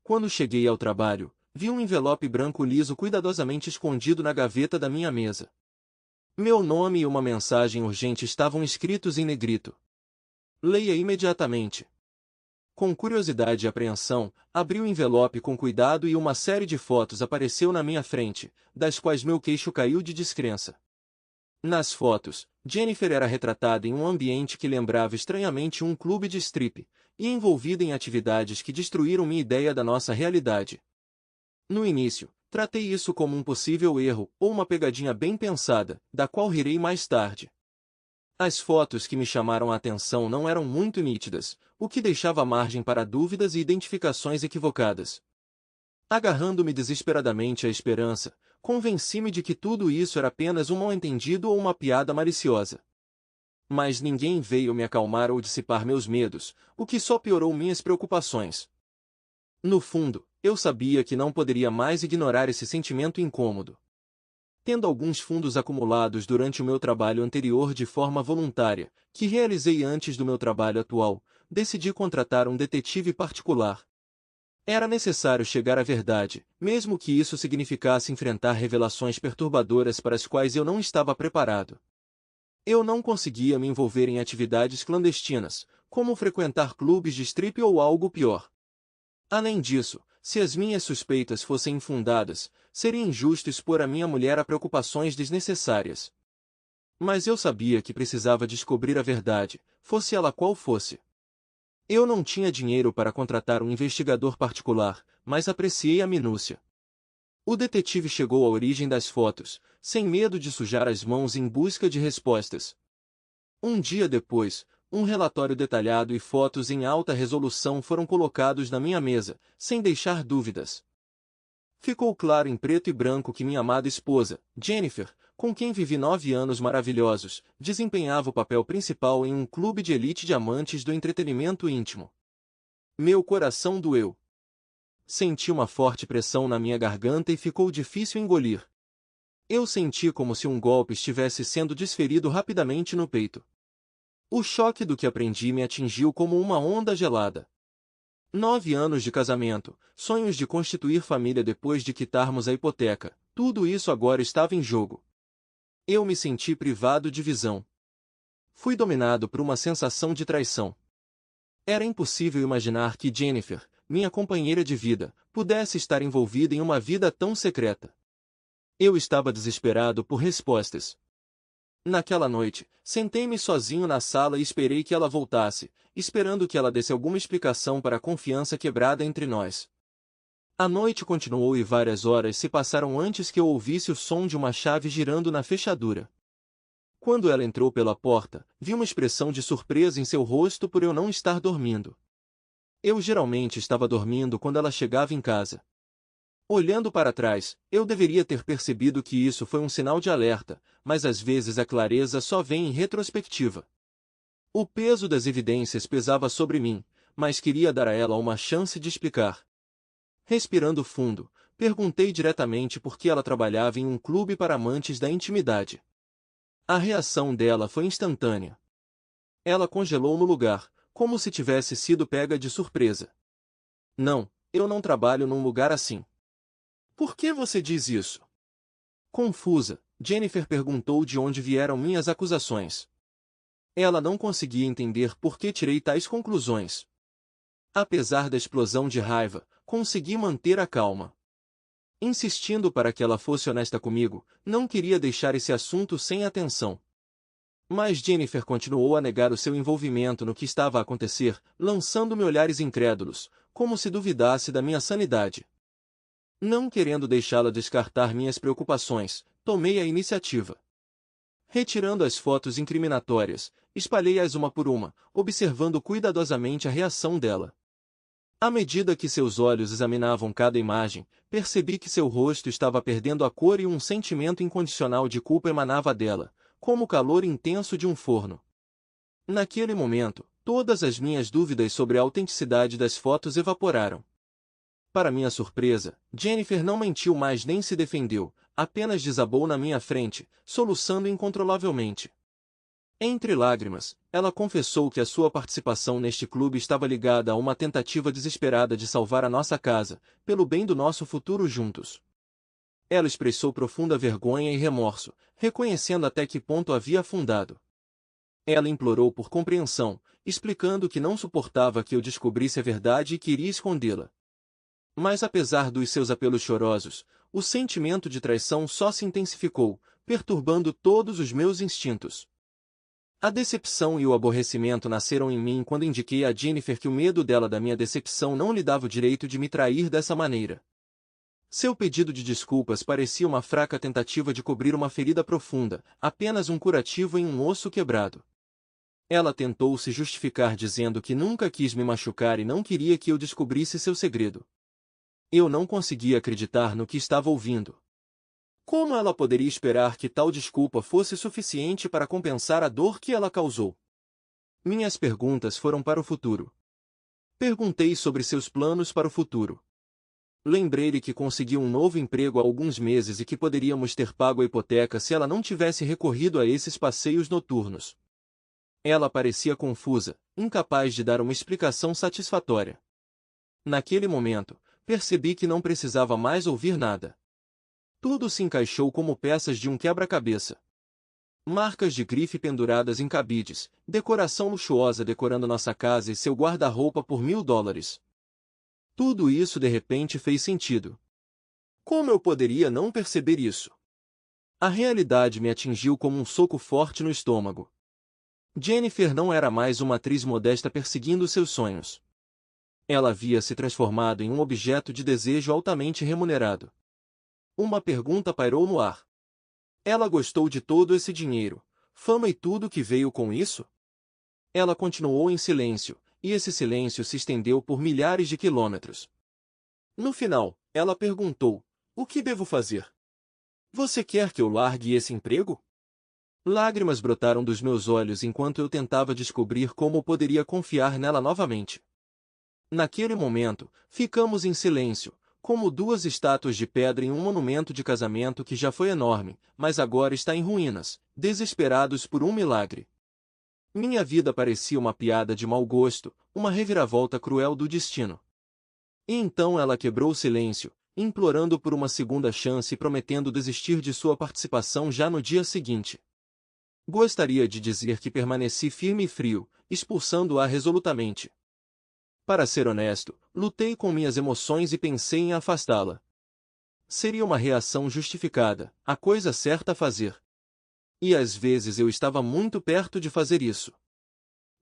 Quando cheguei ao trabalho, vi um envelope branco liso cuidadosamente escondido na gaveta da minha mesa. Meu nome e uma mensagem urgente estavam escritos em negrito. Leia imediatamente. Com curiosidade e apreensão, abri o envelope com cuidado e uma série de fotos apareceu na minha frente, das quais meu queixo caiu de descrença. Nas fotos, Jennifer era retratada em um ambiente que lembrava estranhamente um clube de strip, e envolvida em atividades que destruíram minha ideia da nossa realidade. No início, tratei isso como um possível erro, ou uma pegadinha bem pensada, da qual rirei mais tarde. As fotos que me chamaram a atenção não eram muito nítidas, o que deixava margem para dúvidas e identificações equivocadas. Agarrando-me desesperadamente à esperança, convenci-me de que tudo isso era apenas um mal-entendido ou uma piada maliciosa. Mas ninguém veio me acalmar ou dissipar meus medos, o que só piorou minhas preocupações. No fundo, eu sabia que não poderia mais ignorar esse sentimento incômodo. Tendo alguns fundos acumulados durante o meu trabalho anterior de forma voluntária, que realizei antes do meu trabalho atual, decidi contratar um detetive particular. Era necessário chegar à verdade, mesmo que isso significasse enfrentar revelações perturbadoras para as quais eu não estava preparado. Eu não conseguia me envolver em atividades clandestinas, como frequentar clubes de strip ou algo pior. Além disso, se as minhas suspeitas fossem infundadas, seria injusto expor a minha mulher a preocupações desnecessárias. Mas eu sabia que precisava descobrir a verdade, fosse ela qual fosse. Eu não tinha dinheiro para contratar um investigador particular, mas apreciei a minúcia. O detetive chegou à origem das fotos, sem medo de sujar as mãos em busca de respostas. Um dia depois, um relatório detalhado e fotos em alta resolução foram colocados na minha mesa, sem deixar dúvidas. Ficou claro em preto e branco que minha amada esposa, Jennifer, com quem vivi 9 anos maravilhosos, desempenhava o papel principal em um clube de elite de amantes do entretenimento íntimo. Meu coração doeu. Senti uma forte pressão na minha garganta e ficou difícil engolir. Eu senti como se um golpe estivesse sendo desferido rapidamente no peito. O choque do que aprendi me atingiu como uma onda gelada. 9 anos de casamento, sonhos de constituir família depois de quitarmos a hipoteca, tudo isso agora estava em jogo. Eu me senti privado de visão. Fui dominado por uma sensação de traição. Era impossível imaginar que Jennifer, minha companheira de vida, pudesse estar envolvida em uma vida tão secreta. Eu estava desesperado por respostas. Naquela noite, sentei-me sozinho na sala e esperei que ela voltasse, esperando que ela desse alguma explicação para a confiança quebrada entre nós. A noite continuou e várias horas se passaram antes que eu ouvisse o som de uma chave girando na fechadura. Quando ela entrou pela porta, vi uma expressão de surpresa em seu rosto por eu não estar dormindo. Eu geralmente estava dormindo quando ela chegava em casa. Olhando para trás, eu deveria ter percebido que isso foi um sinal de alerta, mas às vezes a clareza só vem em retrospectiva. O peso das evidências pesava sobre mim, mas queria dar a ela uma chance de explicar. Respirando fundo, perguntei diretamente por que ela trabalhava em um clube para amantes da intimidade. A reação dela foi instantânea. Ela congelou no lugar, como se tivesse sido pega de surpresa. Não, eu não trabalho num lugar assim. Por que você diz isso? Confusa, Jennifer perguntou de onde vieram minhas acusações. Ela não conseguia entender por que tirei tais conclusões. Apesar da explosão de raiva, consegui manter a calma. Insistindo para que ela fosse honesta comigo, não queria deixar esse assunto sem atenção. Mas Jennifer continuou a negar o seu envolvimento no que estava a acontecer, lançando-me olhares incrédulos, como se duvidasse da minha sanidade. Não querendo deixá-la descartar minhas preocupações, tomei a iniciativa. Retirando as fotos incriminatórias, espalhei-as uma por uma, observando cuidadosamente a reação dela. À medida que seus olhos examinavam cada imagem, percebi que seu rosto estava perdendo a cor e um sentimento incondicional de culpa emanava dela, como o calor intenso de um forno. Naquele momento, todas as minhas dúvidas sobre a autenticidade das fotos evaporaram. Para minha surpresa, Jennifer não mentiu mais nem se defendeu, apenas desabou na minha frente, soluçando incontrolavelmente. Entre lágrimas, ela confessou que a sua participação neste clube estava ligada a uma tentativa desesperada de salvar a nossa casa, pelo bem do nosso futuro juntos. Ela expressou profunda vergonha e remorso, reconhecendo até que ponto havia afundado. Ela implorou por compreensão, explicando que não suportava que eu descobrisse a verdade e queria escondê-la. Mas apesar dos seus apelos chorosos, o sentimento de traição só se intensificou, perturbando todos os meus instintos. A decepção e o aborrecimento nasceram em mim quando indiquei a Jennifer que o medo dela da minha decepção não lhe dava o direito de me trair dessa maneira. Seu pedido de desculpas parecia uma fraca tentativa de cobrir uma ferida profunda, apenas um curativo em um osso quebrado. Ela tentou se justificar dizendo que nunca quis me machucar e não queria que eu descobrisse seu segredo. Eu não conseguia acreditar no que estava ouvindo. Como ela poderia esperar que tal desculpa fosse suficiente para compensar a dor que ela causou? Minhas perguntas foram para o futuro. Perguntei sobre seus planos para o futuro. Lembrei-lhe que consegui um novo emprego há alguns meses e que poderíamos ter pago a hipoteca se ela não tivesse recorrido a esses passeios noturnos. Ela parecia confusa, incapaz de dar uma explicação satisfatória. Naquele momento, percebi que não precisava mais ouvir nada. Tudo se encaixou como peças de um quebra-cabeça. Marcas de grife penduradas em cabides, decoração luxuosa decorando nossa casa e seu guarda-roupa por $1000. Tudo isso de repente fez sentido. Como eu poderia não perceber isso? A realidade me atingiu como um soco forte no estômago. Jennifer não era mais uma atriz modesta perseguindo seus sonhos. Ela havia se transformado em um objeto de desejo altamente remunerado. Uma pergunta pairou no ar. Ela gostou de todo esse dinheiro, fama e tudo que veio com isso? Ela continuou em silêncio, e esse silêncio se estendeu por milhares de quilômetros. No final, ela perguntou: o que devo fazer? Você quer que eu largue esse emprego? Lágrimas brotaram dos meus olhos enquanto eu tentava descobrir como poderia confiar nela novamente. Naquele momento, ficamos em silêncio, como duas estátuas de pedra em um monumento de casamento que já foi enorme, mas agora está em ruínas, desesperados por um milagre. Minha vida parecia uma piada de mau gosto, uma reviravolta cruel do destino. E então ela quebrou o silêncio, implorando por uma segunda chance e prometendo desistir de sua participação já no dia seguinte. Gostaria de dizer que permaneci firme e frio, expulsando-a resolutamente. Para ser honesto, lutei com minhas emoções e pensei em afastá-la. Seria uma reação justificada, a coisa certa a fazer. E às vezes eu estava muito perto de fazer isso.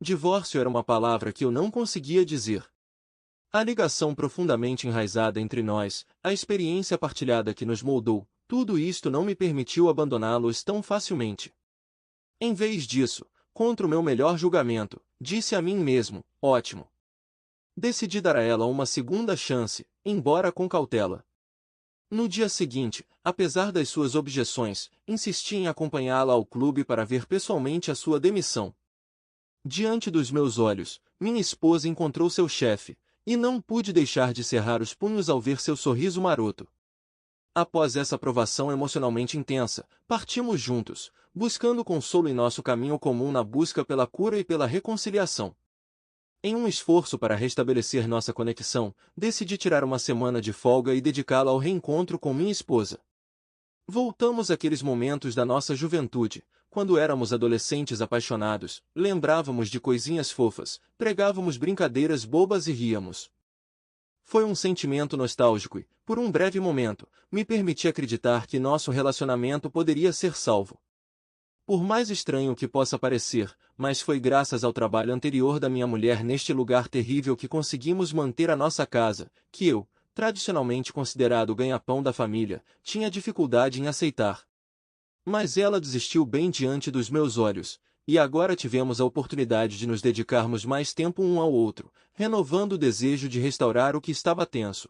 Divórcio era uma palavra que eu não conseguia dizer. A ligação profundamente enraizada entre nós, a experiência partilhada que nos moldou, tudo isto não me permitiu abandoná-los tão facilmente. Em vez disso, contra o meu melhor julgamento, disse a mim mesmo: ótimo. Decidi dar a ela uma segunda chance, embora com cautela. No dia seguinte, apesar das suas objeções, insisti em acompanhá-la ao clube para ver pessoalmente a sua demissão. Diante dos meus olhos, minha esposa encontrou seu chefe, e não pude deixar de cerrar os punhos ao ver seu sorriso maroto. Após essa aprovação emocionalmente intensa, partimos juntos, buscando consolo em nosso caminho comum na busca pela cura e pela reconciliação. Em um esforço para restabelecer nossa conexão, decidi tirar uma semana de folga e dedicá-la ao reencontro com minha esposa. Voltamos àqueles momentos da nossa juventude, quando éramos adolescentes apaixonados, lembrávamos de coisinhas fofas, pregávamos brincadeiras bobas e ríamos. Foi um sentimento nostálgico e, por um breve momento, me permiti acreditar que nosso relacionamento poderia ser salvo. Por mais estranho que possa parecer, mas foi graças ao trabalho anterior da minha mulher neste lugar terrível que conseguimos manter a nossa casa, que eu, tradicionalmente considerado o ganha-pão da família, tinha dificuldade em aceitar. Mas ela desistiu bem diante dos meus olhos, e agora tivemos a oportunidade de nos dedicarmos mais tempo um ao outro, renovando o desejo de restaurar o que estava tenso.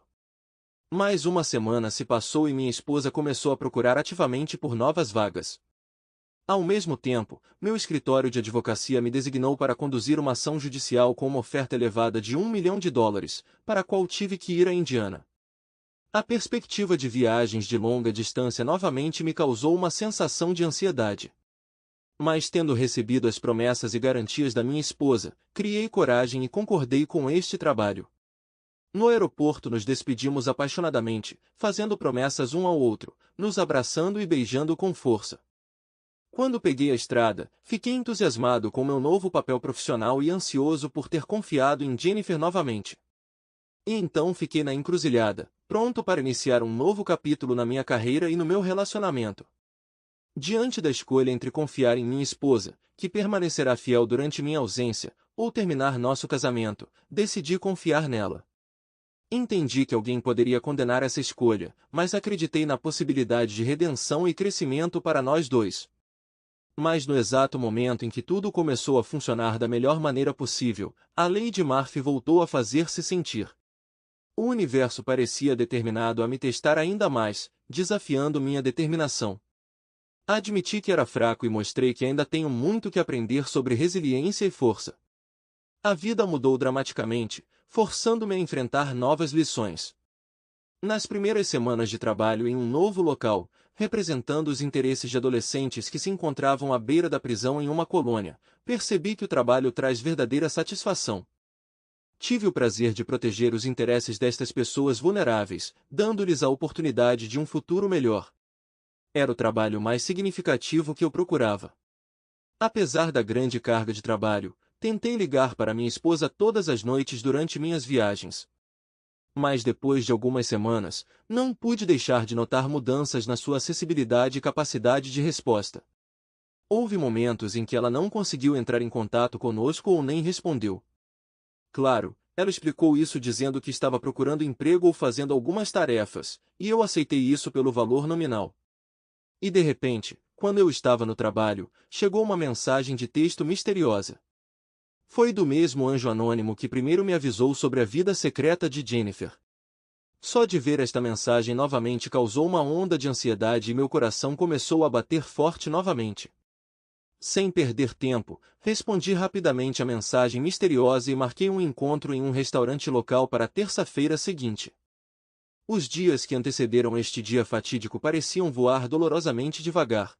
Mais uma semana se passou e minha esposa começou a procurar ativamente por novas vagas. Ao mesmo tempo, meu escritório de advocacia me designou para conduzir uma ação judicial com uma oferta elevada de US$ 1 milhão, para a qual tive que ir à Indiana. A perspectiva de viagens de longa distância novamente me causou uma sensação de ansiedade. Mas tendo recebido as promessas e garantias da minha esposa, criei coragem e concordei com este trabalho. No aeroporto nos despedimos apaixonadamente, fazendo promessas um ao outro, nos abraçando e beijando com força. Quando peguei a estrada, fiquei entusiasmado com meu novo papel profissional e ansioso por ter confiado em Jennifer novamente. E então fiquei na encruzilhada, pronto para iniciar um novo capítulo na minha carreira e no meu relacionamento. Diante da escolha entre confiar em minha esposa, que permanecerá fiel durante minha ausência, ou terminar nosso casamento, decidi confiar nela. Entendi que alguém poderia condenar essa escolha, mas acreditei na possibilidade de redenção e crescimento para nós dois. Mas no exato momento em que tudo começou a funcionar da melhor maneira possível, a lei de Murphy voltou a fazer-se sentir. O universo parecia determinado a me testar ainda mais, desafiando minha determinação. Admiti que era fraco e mostrei que ainda tenho muito que aprender sobre resiliência e força. A vida mudou dramaticamente, forçando-me a enfrentar novas lições. Nas primeiras semanas de trabalho em um novo local, representando os interesses de adolescentes que se encontravam à beira da prisão em uma colônia, percebi que o trabalho traz verdadeira satisfação. Tive o prazer de proteger os interesses destas pessoas vulneráveis, dando-lhes a oportunidade de um futuro melhor. Era o trabalho mais significativo que eu procurava. Apesar da grande carga de trabalho, tentei ligar para minha esposa todas as noites durante minhas viagens. Mas depois de algumas semanas, não pude deixar de notar mudanças na sua acessibilidade e capacidade de resposta. Houve momentos em que ela não conseguiu entrar em contato conosco ou nem respondeu. Claro, ela explicou isso dizendo que estava procurando emprego ou fazendo algumas tarefas, e eu aceitei isso pelo valor nominal. E de repente, quando eu estava no trabalho, chegou uma mensagem de texto misteriosa. Foi do mesmo anjo anônimo que primeiro me avisou sobre a vida secreta de Jennifer. Só de ver esta mensagem novamente causou uma onda de ansiedade e meu coração começou a bater forte novamente. Sem perder tempo, respondi rapidamente à mensagem misteriosa e marquei um encontro em um restaurante local para a terça-feira seguinte. Os dias que antecederam este dia fatídico pareciam voar dolorosamente devagar.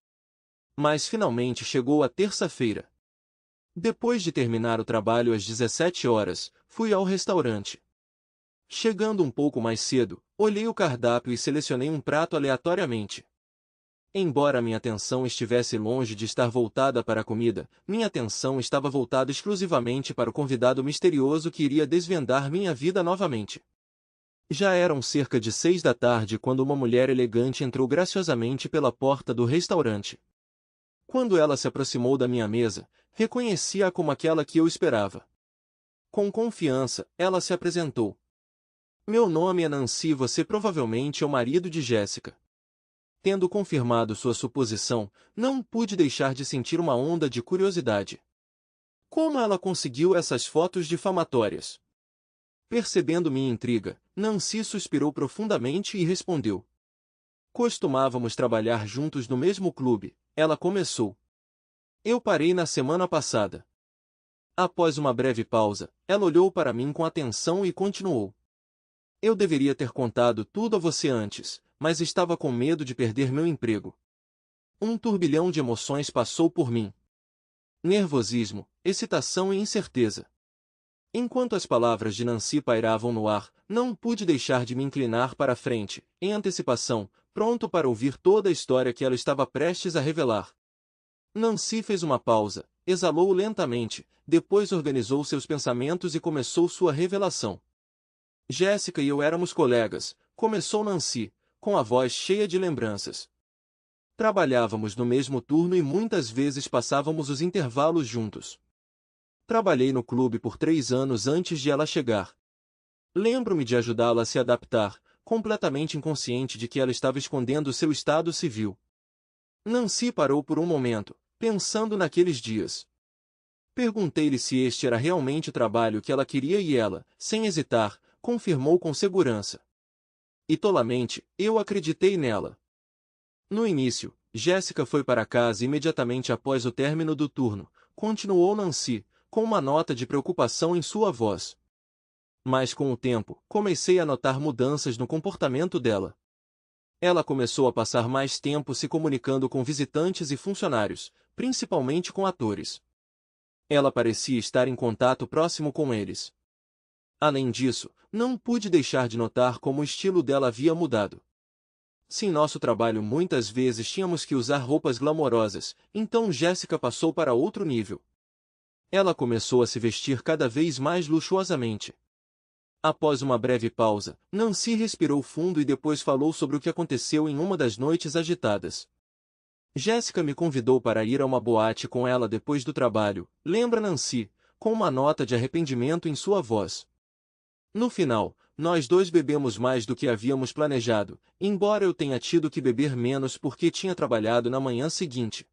Mas finalmente chegou a terça-feira. Depois de terminar o trabalho às 17 horas, fui ao restaurante. Chegando um pouco mais cedo, olhei o cardápio e selecionei um prato aleatoriamente. Embora minha atenção estivesse longe de estar voltada para a comida, minha atenção estava voltada exclusivamente para o convidado misterioso que iria desvendar minha vida novamente. Já eram cerca de 6 da tarde quando uma mulher elegante entrou graciosamente pela porta do restaurante. Quando ela se aproximou da minha mesa, reconheci-a como aquela que eu esperava. Com confiança, ela se apresentou. Meu nome é Nancy e você provavelmente é o marido de Jéssica. Tendo confirmado sua suposição, não pude deixar de sentir uma onda de curiosidade. Como ela conseguiu essas fotos difamatórias? Percebendo minha intriga, Nancy suspirou profundamente e respondeu. Costumávamos trabalhar juntos no mesmo clube, ela começou. Eu parei na semana passada. Após uma breve pausa, ela olhou para mim com atenção e continuou. Eu deveria ter contado tudo a você antes, mas estava com medo de perder meu emprego. Um turbilhão de emoções passou por mim. Nervosismo, excitação e incerteza. Enquanto as palavras de Nancy pairavam no ar, não pude deixar de me inclinar para a frente, em antecipação, pronto para ouvir toda a história que ela estava prestes a revelar. Nancy fez uma pausa, exalou lentamente, depois organizou seus pensamentos e começou sua revelação. Jéssica e eu éramos colegas, começou Nancy, com a voz cheia de lembranças. Trabalhávamos no mesmo turno e muitas vezes passávamos os intervalos juntos. Trabalhei no clube por 3 anos antes de ela chegar. Lembro-me de ajudá-la a se adaptar, completamente inconsciente de que ela estava escondendo seu estado civil. Nancy parou por um momento, pensando naqueles dias. Perguntei-lhe se este era realmente o trabalho que ela queria e ela, sem hesitar, confirmou com segurança. E tolamente, eu acreditei nela. No início, Jéssica foi para casa imediatamente após o término do turno, continuou Nancy, com uma nota de preocupação em sua voz. Mas com o tempo, comecei a notar mudanças no comportamento dela. Ela começou a passar mais tempo se comunicando com visitantes e funcionários, principalmente com atores. Ela parecia estar em contato próximo com eles. Além disso, não pude deixar de notar como o estilo dela havia mudado. Se em nosso trabalho muitas vezes tínhamos que usar roupas glamourosas, então Jéssica passou para outro nível. Ela começou a se vestir cada vez mais luxuosamente. Após uma breve pausa, Nancy respirou fundo e depois falou sobre o que aconteceu em uma das noites agitadas. Jéssica me convidou para ir a uma boate com ela depois do trabalho, lembra Nancy, com uma nota de arrependimento em sua voz. No final, nós dois bebemos mais do que havíamos planejado, embora eu tenha tido que beber menos porque tinha trabalhado na manhã seguinte.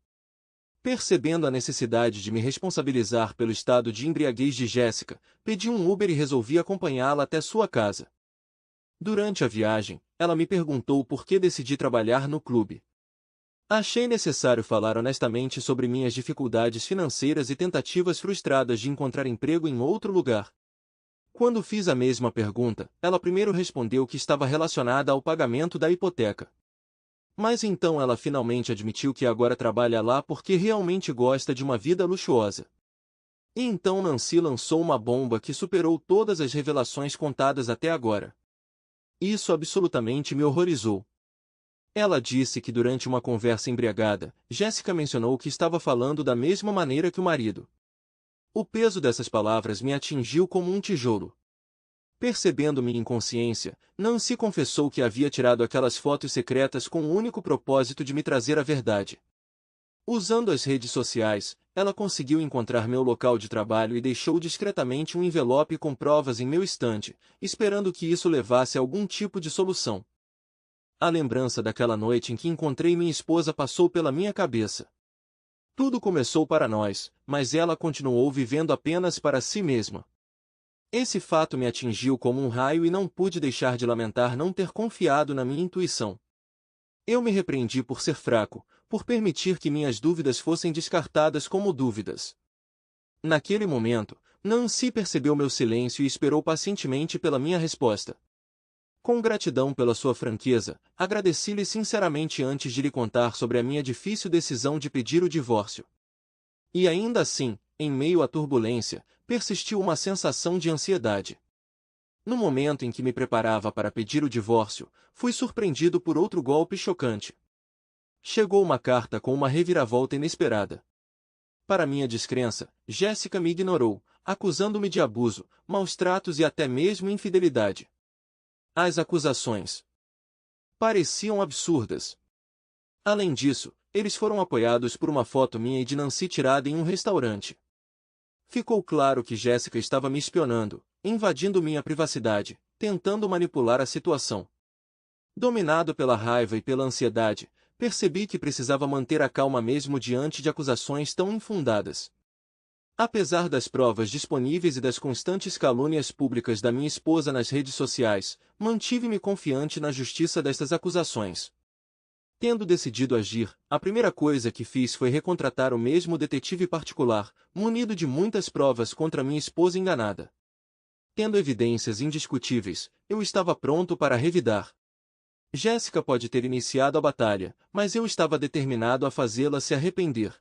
Percebendo a necessidade de me responsabilizar pelo estado de embriaguez de Jéssica, pedi um Uber e resolvi acompanhá-la até sua casa. Durante a viagem, ela me perguntou por que decidi trabalhar no clube. Achei necessário falar honestamente sobre minhas dificuldades financeiras e tentativas frustradas de encontrar emprego em outro lugar. Quando fiz a mesma pergunta, ela primeiro respondeu que estava relacionada ao pagamento da hipoteca. Mas então ela finalmente admitiu que agora trabalha lá porque realmente gosta de uma vida luxuosa. E então Nancy lançou uma bomba que superou todas as revelações contadas até agora. Isso absolutamente me horrorizou. Ela disse que durante uma conversa embriagada, Jéssica mencionou que estava falando da mesma maneira que o marido. O peso dessas palavras me atingiu como um tijolo. Percebendo minha inconsciência, Nancy confessou que havia tirado aquelas fotos secretas com o único propósito de me trazer a verdade. Usando as redes sociais, ela conseguiu encontrar meu local de trabalho e deixou discretamente um envelope com provas em meu estante, esperando que isso levasse a algum tipo de solução. A lembrança daquela noite em que encontrei minha esposa passou pela minha cabeça. Tudo começou para nós, mas ela continuou vivendo apenas para si mesma. Esse fato me atingiu como um raio e não pude deixar de lamentar não ter confiado na minha intuição. Eu me repreendi por ser fraco, por permitir que minhas dúvidas fossem descartadas como dúvidas. Naquele momento, Nancy percebeu meu silêncio e esperou pacientemente pela minha resposta. Com gratidão pela sua franqueza, agradeci-lhe sinceramente antes de lhe contar sobre a minha difícil decisão de pedir o divórcio. E ainda assim, em meio à turbulência, persistiu uma sensação de ansiedade. No momento em que me preparava para pedir o divórcio, fui surpreendido por outro golpe chocante. Chegou uma carta com uma reviravolta inesperada. Para minha descrença, Jéssica me ignorou, acusando-me de abuso, maus-tratos e até mesmo infidelidade. As acusações pareciam absurdas. Além disso, eles foram apoiados por uma foto minha e de Nancy tirada em um restaurante. Ficou claro que Jéssica estava me espionando, invadindo minha privacidade, tentando manipular a situação. Dominado pela raiva e pela ansiedade, percebi que precisava manter a calma mesmo diante de acusações tão infundadas. Apesar das provas disponíveis e das constantes calúnias públicas da minha esposa nas redes sociais, mantive-me confiante na justiça destas acusações. Tendo decidido agir, a primeira coisa que fiz foi recontratar o mesmo detetive particular, munido de muitas provas contra minha esposa enganada. Tendo evidências indiscutíveis, eu estava pronto para revidar. Jéssica pode ter iniciado a batalha, mas eu estava determinado a fazê-la se arrepender.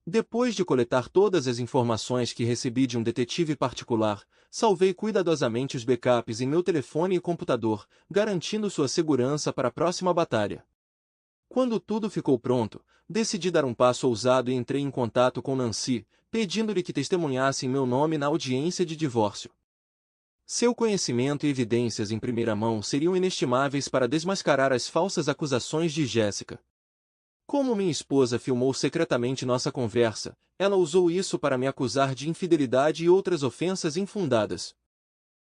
Depois de coletar todas as informações que recebi de um detetive particular, salvei cuidadosamente os backups em meu telefone e computador, garantindo sua segurança para a próxima batalha. Quando tudo ficou pronto, decidi dar um passo ousado e entrei em contato com Nancy, pedindo-lhe que testemunhasse em meu nome na audiência de divórcio. Seu conhecimento e evidências em primeira mão seriam inestimáveis para desmascarar as falsas acusações de Jéssica. Como minha esposa filmou secretamente nossa conversa, ela usou isso para me acusar de infidelidade e outras ofensas infundadas.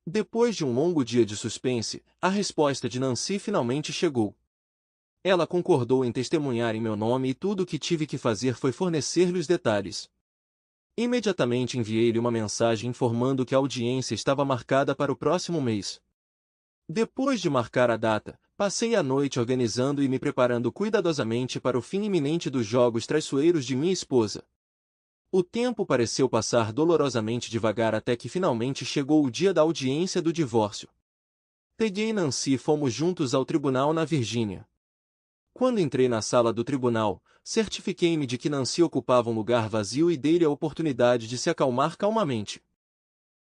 Depois de um longo dia de suspense, a resposta de Nancy finalmente chegou. Ela concordou em testemunhar em meu nome e tudo o que tive que fazer foi fornecer-lhe os detalhes. Imediatamente enviei-lhe uma mensagem informando que a audiência estava marcada para o próximo mês. Depois de marcar a data, passei a noite organizando e me preparando cuidadosamente para o fim iminente dos jogos traiçoeiros de minha esposa. O tempo pareceu passar dolorosamente devagar até que finalmente chegou o dia da audiência do divórcio. Peguei Nancy e fomos juntos ao tribunal na Virgínia. Quando entrei na sala do tribunal, certifiquei-me de que Nancy ocupava um lugar vazio e dei-lhe a oportunidade de se acalmar calmamente.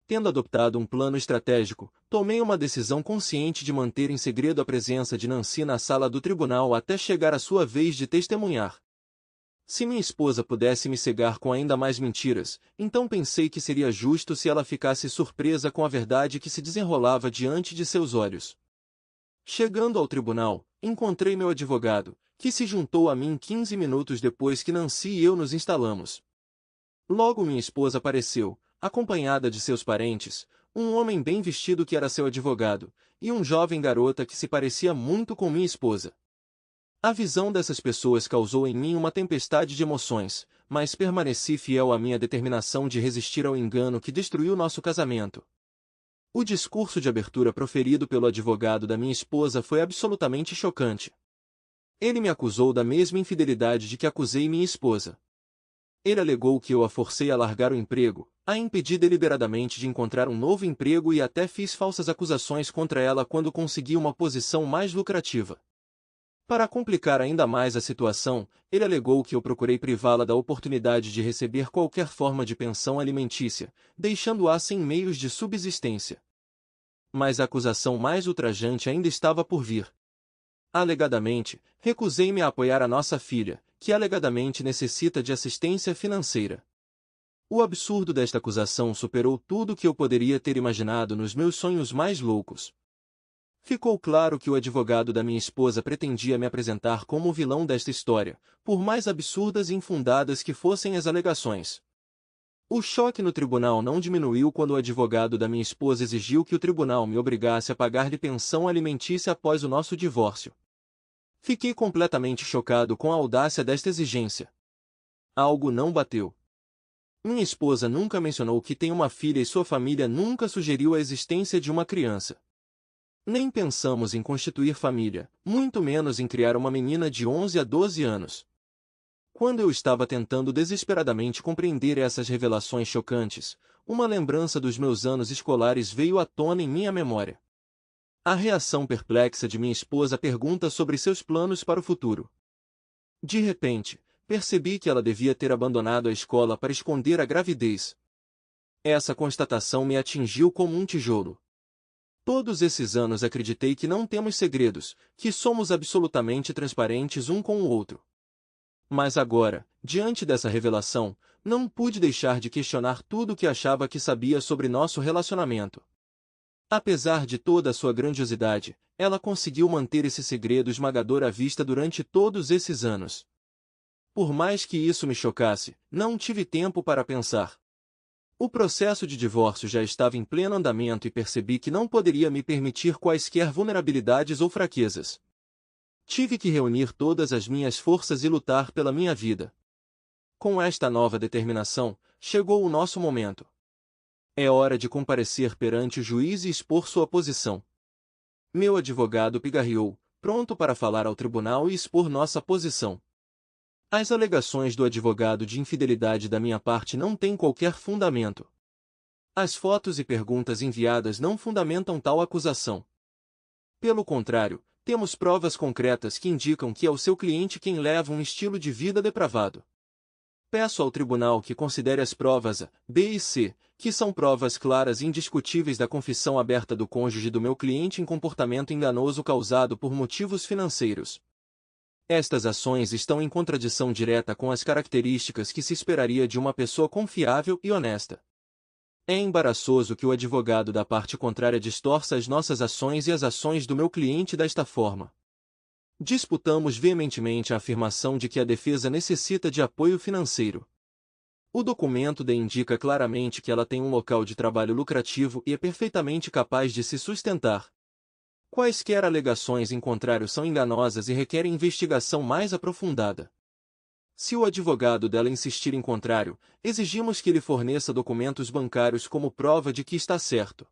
Tendo adotado um plano estratégico, tomei uma decisão consciente de manter em segredo a presença de Nancy na sala do tribunal até chegar a sua vez de testemunhar. Se minha esposa pudesse me cegar com ainda mais mentiras, então pensei que seria justo se ela ficasse surpresa com a verdade que se desenrolava diante de seus olhos. Chegando ao tribunal, encontrei meu advogado, que se juntou a mim 15 minutos depois que Nancy e eu nos instalamos. Logo minha esposa apareceu, acompanhada de seus parentes, um homem bem vestido que era seu advogado, e um jovem garota que se parecia muito com minha esposa. A visão dessas pessoas causou em mim uma tempestade de emoções, mas permaneci fiel à minha determinação de resistir ao engano que destruiu nosso casamento. O discurso de abertura proferido pelo advogado da minha esposa foi absolutamente chocante. Ele me acusou da mesma infidelidade de que acusei minha esposa. Ele alegou que eu a forcei a largar o emprego, a impedi deliberadamente de encontrar um novo emprego e até fiz falsas acusações contra ela quando consegui uma posição mais lucrativa. Para complicar ainda mais a situação, ele alegou que eu procurei privá-la da oportunidade de receber qualquer forma de pensão alimentícia, deixando-a sem meios de subsistência. Mas a acusação mais ultrajante ainda estava por vir. Alegadamente, recusei-me a apoiar a nossa filha, que alegadamente necessita de assistência financeira. O absurdo desta acusação superou tudo o que eu poderia ter imaginado nos meus sonhos mais loucos. Ficou claro que o advogado da minha esposa pretendia me apresentar como o vilão desta história, por mais absurdas e infundadas que fossem as alegações. O choque no tribunal não diminuiu quando o advogado da minha esposa exigiu que o tribunal me obrigasse a pagar-lhe pensão alimentícia após o nosso divórcio. Fiquei completamente chocado com a audácia desta exigência. Algo não bateu. Minha esposa nunca mencionou que tem uma filha e sua família nunca sugeriu a existência de uma criança. Nem pensamos em constituir família, muito menos em criar uma menina de 11 a 12 anos. Quando eu estava tentando desesperadamente compreender essas revelações chocantes, uma lembrança dos meus anos escolares veio à tona em minha memória. A reação perplexa de minha esposa à pergunta sobre seus planos para o futuro. De repente, percebi que ela devia ter abandonado a escola para esconder a gravidez. Essa constatação me atingiu como um tijolo. Todos esses anos acreditei que não temos segredos, que somos absolutamente transparentes um com o outro. Mas agora, diante dessa revelação, não pude deixar de questionar tudo o que achava que sabia sobre nosso relacionamento. Apesar de toda a sua grandiosidade, ela conseguiu manter esse segredo esmagador à vista durante todos esses anos. Por mais que isso me chocasse, não tive tempo para pensar. O processo de divórcio já estava em pleno andamento e percebi que não poderia me permitir quaisquer vulnerabilidades ou fraquezas. Tive que reunir todas as minhas forças e lutar pela minha vida. Com esta nova determinação, chegou o nosso momento. É hora de comparecer perante o juiz e expor sua posição. Meu advogado pigarreou, pronto para falar ao tribunal e expor nossa posição. As alegações do advogado de infidelidade da minha parte não têm qualquer fundamento. As fotos e perguntas enviadas não fundamentam tal acusação. Pelo contrário, temos provas concretas que indicam que é o seu cliente quem leva um estilo de vida depravado. Peço ao tribunal que considere as provas A, B e C, que são provas claras e indiscutíveis da confissão aberta do cônjuge do meu cliente em comportamento enganoso causado por motivos financeiros. Estas ações estão em contradição direta com as características que se esperaria de uma pessoa confiável e honesta. É embaraçoso que o advogado da parte contrária distorça as nossas ações e as ações do meu cliente desta forma. Disputamos veementemente a afirmação de que a defesa necessita de apoio financeiro. O documento D indica claramente que ela tem um local de trabalho lucrativo e é perfeitamente capaz de se sustentar. Quaisquer alegações em contrário são enganosas e requerem investigação mais aprofundada. Se o advogado dela insistir em contrário, exigimos que ele forneça documentos bancários como prova de que está certo.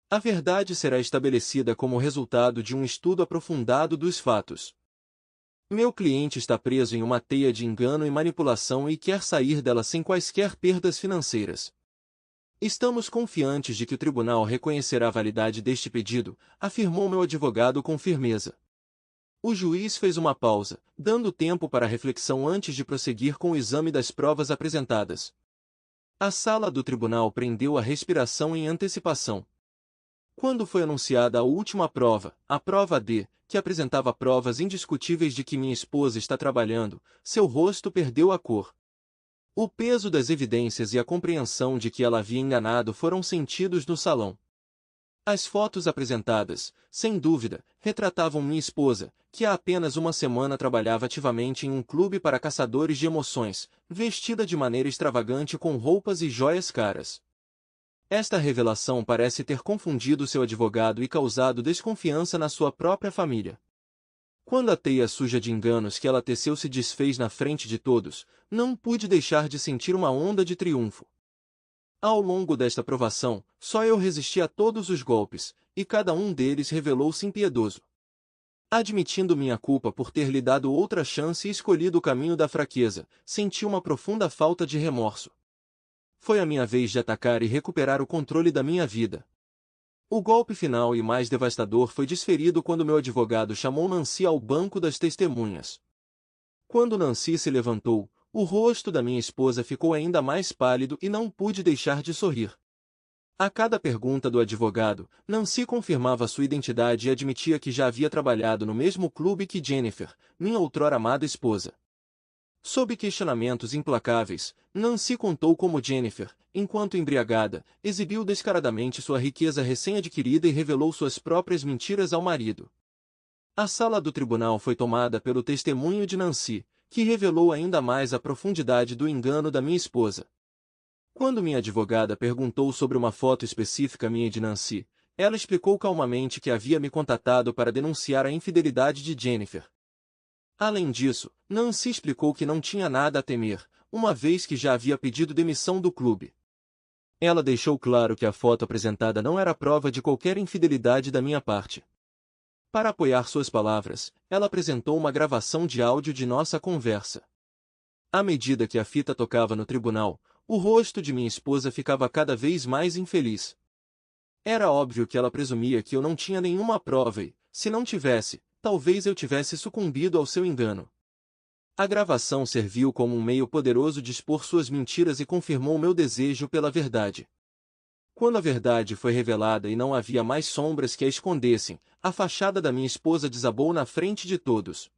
A verdade será estabelecida como resultado de um estudo aprofundado dos fatos. Meu cliente está preso em uma teia de engano e manipulação e quer sair dela sem quaisquer perdas financeiras. Estamos confiantes de que o tribunal reconhecerá a validade deste pedido, afirmou meu advogado com firmeza. O juiz fez uma pausa, dando tempo para reflexão antes de prosseguir com o exame das provas apresentadas. A sala do tribunal prendeu a respiração em antecipação. Quando foi anunciada a última prova, a prova D, que apresentava provas indiscutíveis de que minha esposa está trabalhando, seu rosto perdeu a cor. O peso das evidências e a compreensão de que ela havia enganado foram sentidos no salão. As fotos apresentadas, sem dúvida, retratavam minha esposa, que há apenas uma semana trabalhava ativamente em um clube para caçadores de emoções, vestida de maneira extravagante com roupas e joias caras. Esta revelação parece ter confundido seu advogado e causado desconfiança na sua própria família. Quando a teia suja de enganos que ela teceu se desfez na frente de todos, não pude deixar de sentir uma onda de triunfo. Ao longo desta provação, só eu resisti a todos os golpes, e cada um deles revelou-se impiedoso. Admitindo minha culpa por ter lhe dado outra chance e escolhido o caminho da fraqueza, senti uma profunda falta de remorso. Foi a minha vez de atacar e recuperar o controle da minha vida. O golpe final e mais devastador foi desferido quando meu advogado chamou Nancy ao banco das testemunhas. Quando Nancy se levantou, o rosto da minha esposa ficou ainda mais pálido e não pude deixar de sorrir. A cada pergunta do advogado, Nancy confirmava sua identidade e admitia que já havia trabalhado no mesmo clube que Jennifer, minha outrora amada esposa. Sob questionamentos implacáveis, Nancy contou como Jennifer, enquanto embriagada, exibiu descaradamente sua riqueza recém-adquirida e revelou suas próprias mentiras ao marido. A sala do tribunal foi tomada pelo testemunho de Nancy, que revelou ainda mais a profundidade do engano da minha esposa. Quando minha advogada perguntou sobre uma foto específica minha e de Nancy, ela explicou calmamente que havia me contatado para denunciar a infidelidade de Jennifer. Além disso, Nancy explicou que não tinha nada a temer, uma vez que já havia pedido demissão do clube. Ela deixou claro que a foto apresentada não era prova de qualquer infidelidade da minha parte. Para apoiar suas palavras, ela apresentou uma gravação de áudio de nossa conversa. À medida que a fita tocava no tribunal, o rosto de minha esposa ficava cada vez mais infeliz. Era óbvio que ela presumia que eu não tinha nenhuma prova e, se não tivesse, talvez eu tivesse sucumbido ao seu engano. A gravação serviu como um meio poderoso de expor suas mentiras e confirmou meu desejo pela verdade. Quando a verdade foi revelada e não havia mais sombras que a escondessem, a fachada da minha esposa desabou na frente de todos.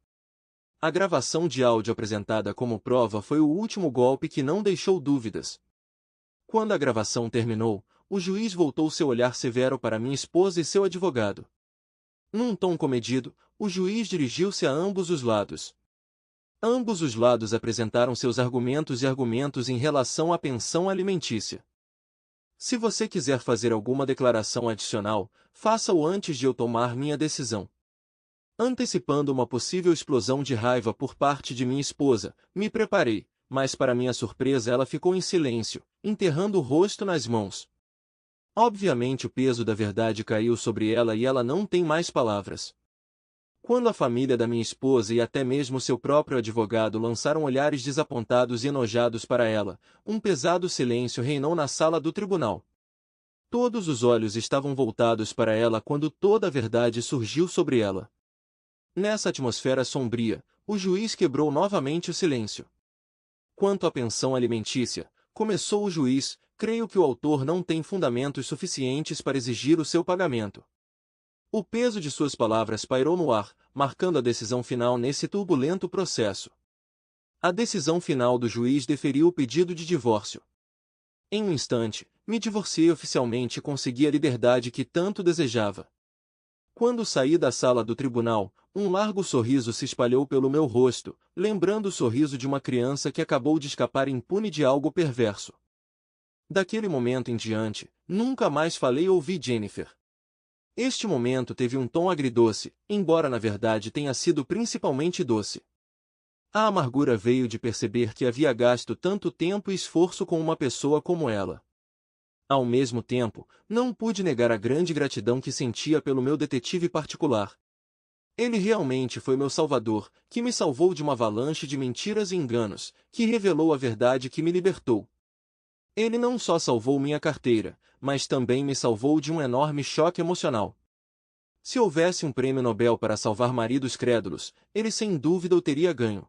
A gravação de áudio apresentada como prova foi o último golpe que não deixou dúvidas. Quando a gravação terminou, o juiz voltou seu olhar severo para minha esposa e seu advogado. Num tom comedido, o juiz dirigiu-se a ambos os lados. Ambos os lados apresentaram seus argumentos e argumentos em relação à pensão alimentícia. Se você quiser fazer alguma declaração adicional, faça-o antes de eu tomar minha decisão. Antecipando uma possível explosão de raiva por parte de minha esposa, me preparei, mas para minha surpresa ela ficou em silêncio, enterrando o rosto nas mãos. Obviamente o peso da verdade caiu sobre ela e ela não tem mais palavras. Quando a família da minha esposa e até mesmo seu próprio advogado lançaram olhares desapontados e enojados para ela, um pesado silêncio reinou na sala do tribunal. Todos os olhos estavam voltados para ela quando toda a verdade surgiu sobre ela. Nessa atmosfera sombria, o juiz quebrou novamente o silêncio. Quanto à pensão alimentícia, começou o juiz, creio que o autor não tem fundamentos suficientes para exigir o seu pagamento. O peso de suas palavras pairou no ar, marcando a decisão final nesse turbulento processo. A decisão final do juiz deferiu o pedido de divórcio. Em um instante, me divorciei oficialmente e consegui a liberdade que tanto desejava. Quando saí da sala do tribunal, um largo sorriso se espalhou pelo meu rosto, lembrando o sorriso de uma criança que acabou de escapar impune de algo perverso. Daquele momento em diante, nunca mais falei ou ouvi Jennifer. Este momento teve um tom agridoce, embora na verdade tenha sido principalmente doce. A amargura veio de perceber que havia gasto tanto tempo e esforço com uma pessoa como ela. Ao mesmo tempo, não pude negar a grande gratidão que sentia pelo meu detetive particular. Ele realmente foi meu salvador, que me salvou de uma avalanche de mentiras e enganos, que revelou a verdade que me libertou. Ele não só salvou minha carteira, mas também me salvou de um enorme choque emocional. Se houvesse um prêmio Nobel para salvar maridos crédulos, ele sem dúvida o teria ganho.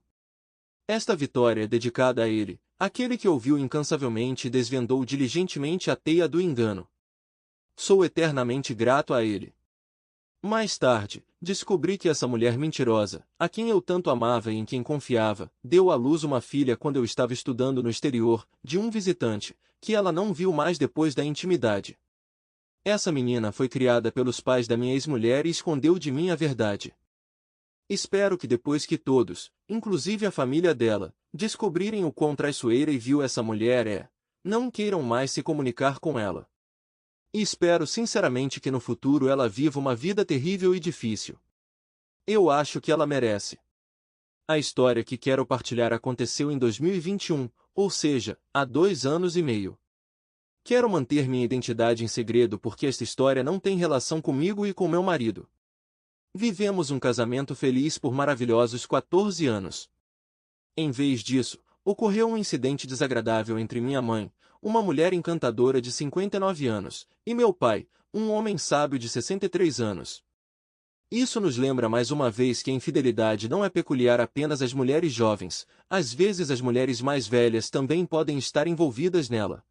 Esta vitória é dedicada a ele, aquele que ouviu incansavelmente e desvendou diligentemente a teia do engano. Sou eternamente grato a ele. Mais tarde, descobri que essa mulher mentirosa, a quem eu tanto amava e em quem confiava, deu à luz uma filha quando eu estava estudando no exterior, de um visitante, que ela não viu mais depois da intimidade. Essa menina foi criada pelos pais da minha ex-mulher e escondeu de mim a verdade. Espero que depois que todos, inclusive a família dela, descobrirem o quão traiçoeira e vil essa mulher não queiram mais se comunicar com ela. E espero sinceramente que no futuro ela viva uma vida terrível e difícil. Eu acho que ela merece. A história que quero partilhar aconteceu em 2021, ou seja, há 2 anos e meio. Quero manter minha identidade em segredo porque esta história não tem relação comigo e com meu marido. Vivemos um casamento feliz por maravilhosos 14 anos. Em vez disso, ocorreu um incidente desagradável entre minha mãe, uma mulher encantadora de 59 anos, e meu pai, um homem sábio de 63 anos. Isso nos lembra mais uma vez que a infidelidade não é peculiar apenas às mulheres jovens, às vezes as mulheres mais velhas também podem estar envolvidas nela.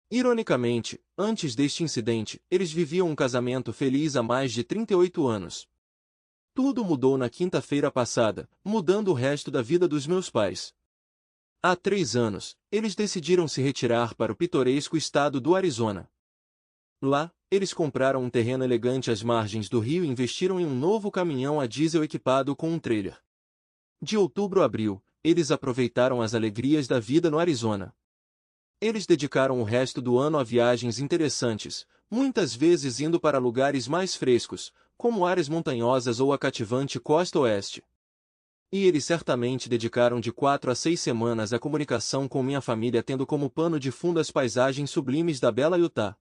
Ironicamente, antes deste incidente, eles viviam um casamento feliz há mais de 38 anos. Tudo mudou na quinta-feira passada, mudando o resto da vida dos meus pais. Há 3 anos, eles decidiram se retirar para o pitoresco estado do Arizona. Lá, eles compraram um terreno elegante às margens do rio e investiram em um novo caminhão a diesel equipado com um trailer. De outubro a abril, eles aproveitaram as alegrias da vida no Arizona. Eles dedicaram o resto do ano a viagens interessantes, muitas vezes indo para lugares mais frescos, como áreas montanhosas ou a cativante costa oeste. E eles certamente dedicaram de 4 a 6 semanas à comunicação com minha família tendo como pano de fundo as paisagens sublimes da bela Utah.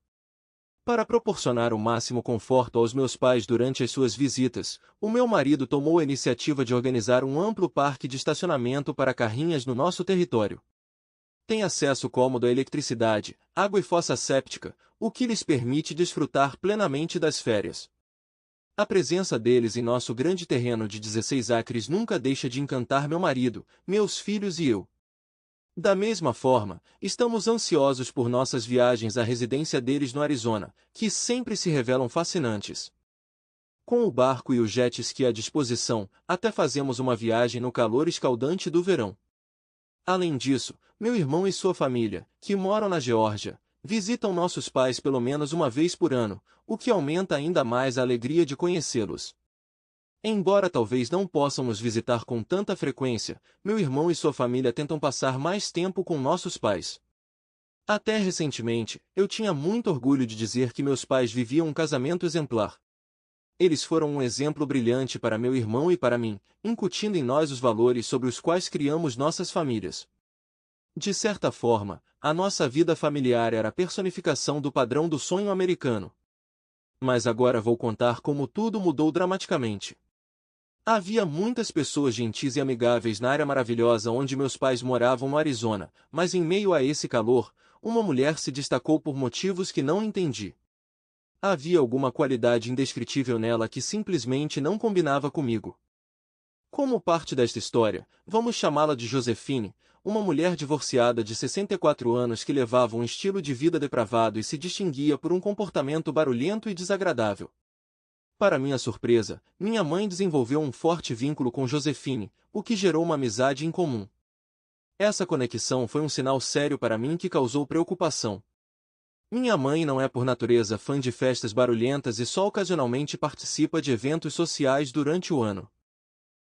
Para proporcionar o máximo conforto aos meus pais durante as suas visitas, o meu marido tomou a iniciativa de organizar um amplo parque de estacionamento para carrinhas no nosso território. Tem acesso cômodo à eletricidade, água e fossa séptica, o que lhes permite desfrutar plenamente das férias. A presença deles em nosso grande terreno de 16 acres nunca deixa de encantar meu marido, meus filhos e eu. Da mesma forma, estamos ansiosos por nossas viagens à residência deles no Arizona, que sempre se revelam fascinantes. Com o barco e o jet ski à disposição, até fazemos uma viagem no calor escaldante do verão. Além disso, meu irmão e sua família, que moram na Geórgia, visitam nossos pais pelo menos uma vez por ano, o que aumenta ainda mais a alegria de conhecê-los. Embora talvez não possam nos visitar com tanta frequência, meu irmão e sua família tentam passar mais tempo com nossos pais. Até recentemente, eu tinha muito orgulho de dizer que meus pais viviam um casamento exemplar. Eles foram um exemplo brilhante para meu irmão e para mim, incutindo em nós os valores sobre os quais criamos nossas famílias. De certa forma, a nossa vida familiar era a personificação do padrão do sonho americano. Mas agora vou contar como tudo mudou dramaticamente. Havia muitas pessoas gentis e amigáveis na área maravilhosa onde meus pais moravam no Arizona, mas em meio a esse calor, uma mulher se destacou por motivos que não entendi. Havia alguma qualidade indescritível nela que simplesmente não combinava comigo. Como parte desta história, vamos chamá-la de Josefine, uma mulher divorciada de 64 anos que levava um estilo de vida depravado e se distinguia por um comportamento barulhento e desagradável. Para minha surpresa, minha mãe desenvolveu um forte vínculo com Josefine, o que gerou uma amizade em comum. Essa conexão foi um sinal sério para mim que causou preocupação. Minha mãe não é por natureza fã de festas barulhentas e só ocasionalmente participa de eventos sociais durante o ano.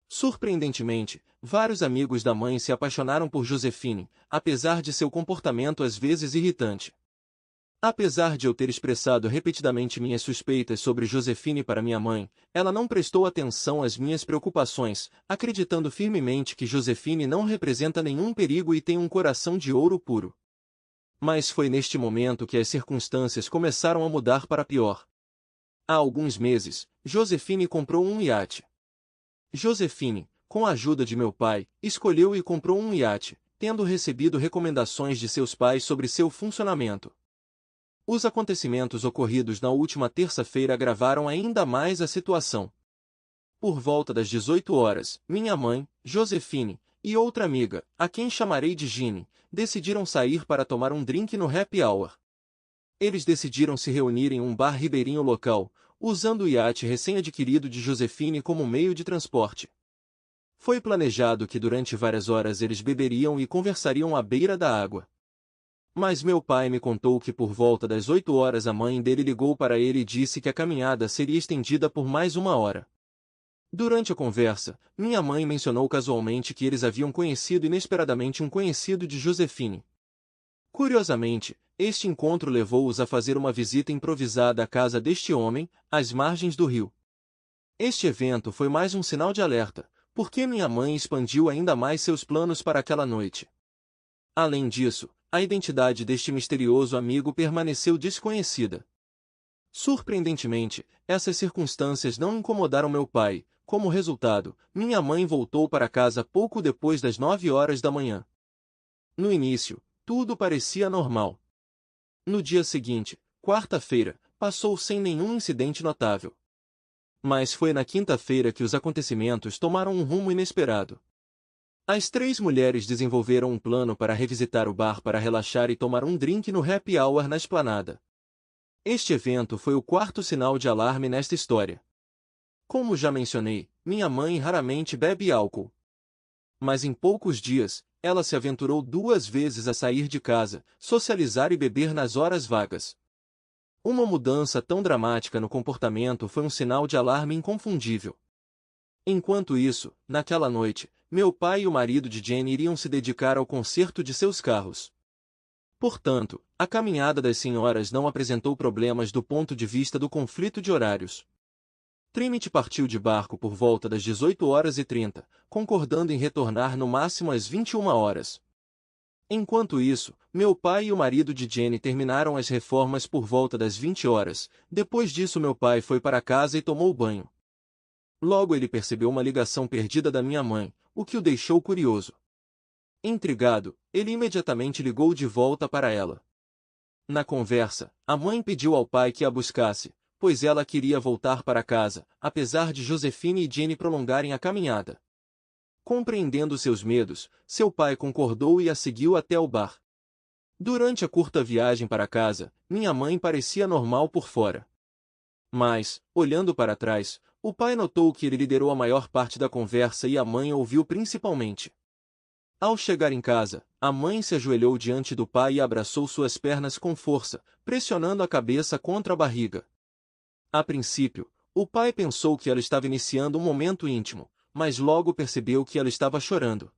Surpreendentemente, vários amigos da mãe se apaixonaram por Josefine, apesar de seu comportamento às vezes irritante. Apesar de eu ter expressado repetidamente minhas suspeitas sobre Josefine para minha mãe, ela não prestou atenção às minhas preocupações, acreditando firmemente que Josefine não representa nenhum perigo e tem um coração de ouro puro. Mas foi neste momento que as circunstâncias começaram a mudar para pior. Há alguns meses, Josefine comprou um iate. Josefine, com a ajuda de meu pai, escolheu e comprou um iate, tendo recebido recomendações de seus pais sobre seu funcionamento. Os acontecimentos ocorridos na última terça-feira agravaram ainda mais a situação. Por volta das 18 horas, minha mãe, Josefine, e outra amiga, a quem chamarei de Ginny, decidiram sair para tomar um drink no happy hour. Eles decidiram se reunir em um bar ribeirinho local, usando o iate recém-adquirido de Josefine como meio de transporte. Foi planejado que durante várias horas eles beberiam e conversariam à beira da água. Mas meu pai me contou que por volta das 8 horas a mãe dele ligou para ele e disse que a caminhada seria estendida por mais uma hora. Durante a conversa, minha mãe mencionou casualmente que eles haviam conhecido inesperadamente um conhecido de Josefine. Curiosamente, este encontro levou-os a fazer uma visita improvisada à casa deste homem, às margens do rio. Este evento foi mais um sinal de alerta, porque minha mãe expandiu ainda mais seus planos para aquela noite. Além disso, a identidade deste misterioso amigo permaneceu desconhecida. Surpreendentemente, essas circunstâncias não incomodaram meu pai. Como resultado, minha mãe voltou para casa pouco depois das 9 horas da manhã. No início, tudo parecia normal. No dia seguinte, quarta-feira, passou sem nenhum incidente notável. Mas foi na quinta-feira que os acontecimentos tomaram um rumo inesperado. As três mulheres desenvolveram um plano para revisitar o bar para relaxar e tomar um drink no happy hour na esplanada. Este evento foi o quarto sinal de alarme nesta história. Como já mencionei, minha mãe raramente bebe álcool. Mas em poucos dias, ela se aventurou 2 vezes a sair de casa, socializar e beber nas horas vagas. Uma mudança tão dramática no comportamento foi um sinal de alarme inconfundível. Enquanto isso, naquela noite, meu pai e o marido de Jenny iriam se dedicar ao conserto de seus carros. Portanto, a caminhada das senhoras não apresentou problemas do ponto de vista do conflito de horários. Trinity partiu de barco por volta das 18h30, concordando em retornar no máximo às 21 horas. Enquanto isso, meu pai e o marido de Jenny terminaram as reformas por volta das 20 horas. Depois disso meu pai foi para casa e tomou banho. Logo ele percebeu uma ligação perdida da minha mãe, o que o deixou curioso. Intrigado, ele imediatamente ligou de volta para ela. Na conversa, a mãe pediu ao pai que a buscasse, pois ela queria voltar para casa, apesar de Josefine e Jenny prolongarem a caminhada. Compreendendo seus medos, seu pai concordou e a seguiu até o bar. Durante a curta viagem para casa, minha mãe parecia normal por fora. Mas, olhando para trás, o pai notou que ele liderou a maior parte da conversa e a mãe ouviu principalmente. Ao chegar em casa, a mãe se ajoelhou diante do pai e abraçou suas pernas com força, pressionando a cabeça contra a barriga. A princípio, o pai pensou que ela estava iniciando um momento íntimo, mas logo percebeu que ela estava chorando.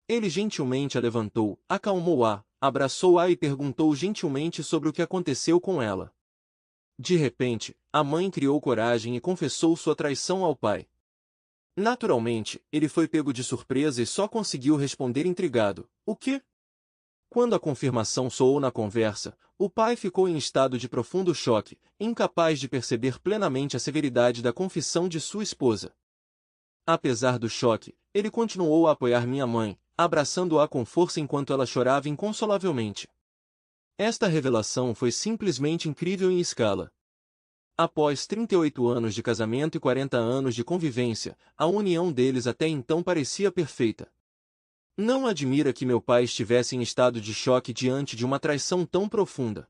Ele gentilmente a levantou, acalmou-a, abraçou-a e perguntou gentilmente sobre o que aconteceu com ela. De repente, a mãe criou coragem e confessou sua traição ao pai. Naturalmente, ele foi pego de surpresa e só conseguiu responder intrigado: "O quê?" Quando a confirmação soou na conversa, o pai ficou em estado de profundo choque, incapaz de perceber plenamente a severidade da confissão de sua esposa. Apesar do choque, ele continuou a apoiar minha mãe, abraçando-a com força enquanto ela chorava inconsolavelmente. Esta revelação foi simplesmente incrível em escala. Após 38 anos de casamento e 40 anos de convivência, a união deles até então parecia perfeita. Não admira que meu pai estivesse em estado de choque diante de uma traição tão profunda.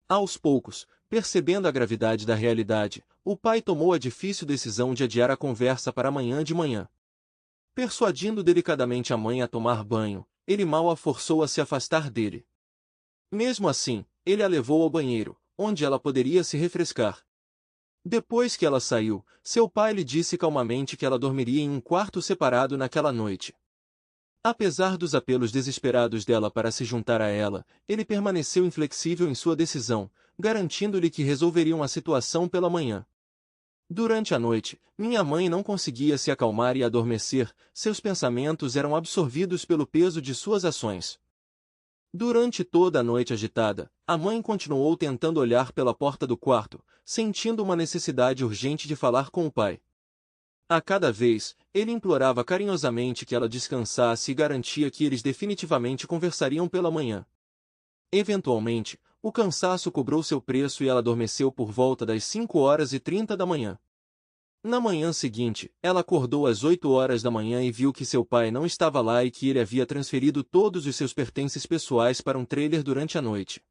Aos poucos, percebendo a gravidade da realidade, o pai tomou a difícil decisão de adiar a conversa para amanhã de manhã. Persuadindo delicadamente a mãe a tomar banho, ele mal a forçou a se afastar dele. Mesmo assim, ele a levou ao banheiro, onde ela poderia se refrescar. Depois que ela saiu, seu pai lhe disse calmamente que ela dormiria em um quarto separado naquela noite. Apesar dos apelos desesperados dela para se juntar a ela, ele permaneceu inflexível em sua decisão, garantindo-lhe que resolveriam a situação pela manhã. Durante a noite, minha mãe não conseguia se acalmar e adormecer, seus pensamentos eram absorvidos pelo peso de suas ações. Durante toda a noite agitada, a mãe continuou tentando olhar pela porta do quarto, sentindo uma necessidade urgente de falar com o pai. A cada vez, ele implorava carinhosamente que ela descansasse e garantia que eles definitivamente conversariam pela manhã. Eventualmente, o cansaço cobrou seu preço e ela adormeceu por volta das 5h30 da manhã. Na manhã seguinte, ela acordou às 8 horas da manhã e viu que seu pai não estava lá e que ele havia transferido todos os seus pertences pessoais para um trailer durante a noite.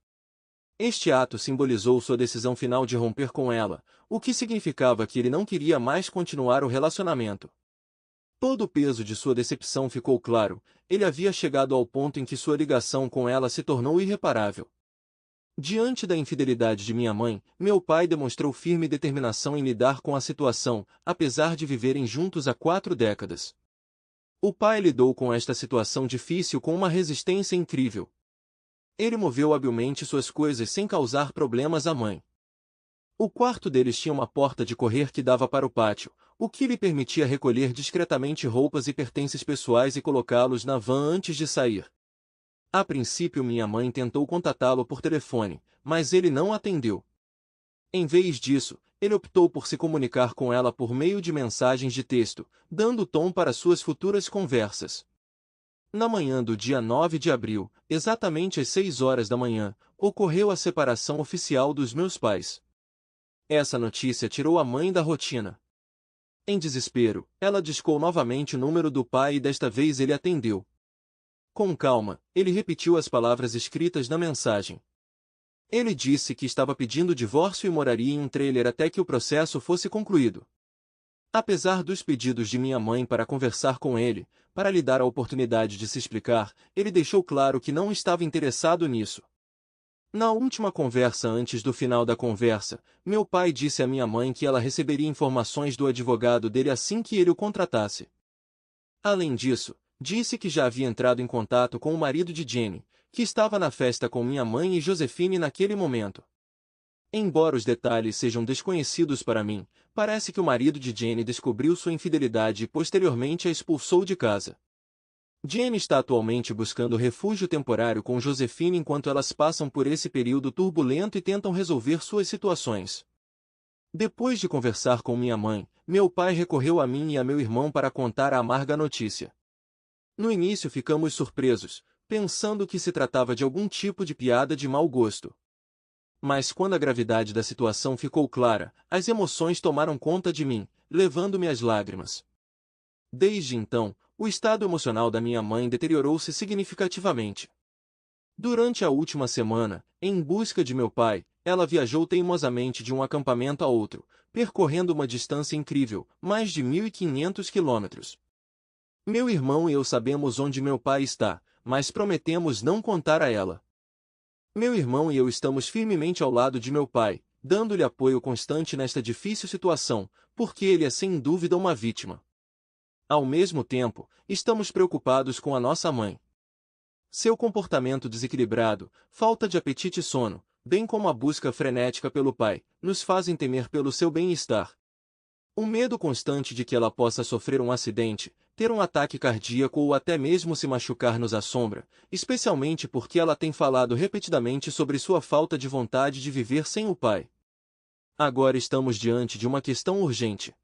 Este ato simbolizou sua decisão final de romper com ela, o que significava que ele não queria mais continuar o relacionamento. Todo o peso de sua decepção ficou claro, ele havia chegado ao ponto em que sua ligação com ela se tornou irreparável. Diante da infidelidade de minha mãe, meu pai demonstrou firme determinação em lidar com a situação, apesar de viverem juntos há 4 décadas. O pai lidou com esta situação difícil com uma resistência incrível. Ele moveu habilmente suas coisas sem causar problemas à mãe. O quarto deles tinha uma porta de correr que dava para o pátio, o que lhe permitia recolher discretamente roupas e pertences pessoais e colocá-los na van antes de sair. A princípio minha mãe tentou contatá-lo por telefone, mas ele não atendeu. Em vez disso, ele optou por se comunicar com ela por meio de mensagens de texto, dando tom para suas futuras conversas. Na manhã do dia 9 de abril, exatamente às 6 horas da manhã, ocorreu a separação oficial dos meus pais. Essa notícia tirou a mãe da rotina. Em desespero, ela discou novamente o número do pai e desta vez ele atendeu. Com calma, ele repetiu as palavras escritas na mensagem. Ele disse que estava pedindo divórcio e moraria em um trailer até que o processo fosse concluído. Apesar dos pedidos de minha mãe para conversar com ele, para lhe dar a oportunidade de se explicar, ele deixou claro que não estava interessado nisso. Na última conversa antes do final da conversa, meu pai disse à minha mãe que ela receberia informações do advogado dele assim que ele o contratasse. Além disso, disse que já havia entrado em contato com o marido de Jenny, que estava na festa com minha mãe e Josephine naquele momento. Embora os detalhes sejam desconhecidos para mim, parece que o marido de Jenny descobriu sua infidelidade e posteriormente a expulsou de casa. Jenny está atualmente buscando refúgio temporário com Josephine enquanto elas passam por esse período turbulento e tentam resolver suas situações. Depois de conversar com minha mãe, meu pai recorreu a mim e a meu irmão para contar a amarga notícia. No início ficamos surpresos, pensando que se tratava de algum tipo de piada de mau gosto. Mas quando a gravidade da situação ficou clara, as emoções tomaram conta de mim, levando-me às lágrimas. Desde então, o estado emocional da minha mãe deteriorou-se significativamente. Durante a última semana, em busca de meu pai, ela viajou teimosamente de um acampamento a outro, percorrendo uma distância incrível, mais de 1.500 quilômetros. Meu irmão e eu sabemos onde meu pai está, mas prometemos não contar a ela. Meu irmão e eu estamos firmemente ao lado de meu pai, dando-lhe apoio constante nesta difícil situação, porque ele é sem dúvida uma vítima. Ao mesmo tempo, estamos preocupados com a nossa mãe. Seu comportamento desequilibrado, falta de apetite e sono, bem como a busca frenética pelo pai, nos fazem temer pelo seu bem-estar. O medo constante de que ela possa sofrer um acidente, ter um ataque cardíaco ou até mesmo se machucar nos assombra, especialmente porque ela tem falado repetidamente sobre sua falta de vontade de viver sem o pai. Agora estamos diante de uma questão urgente.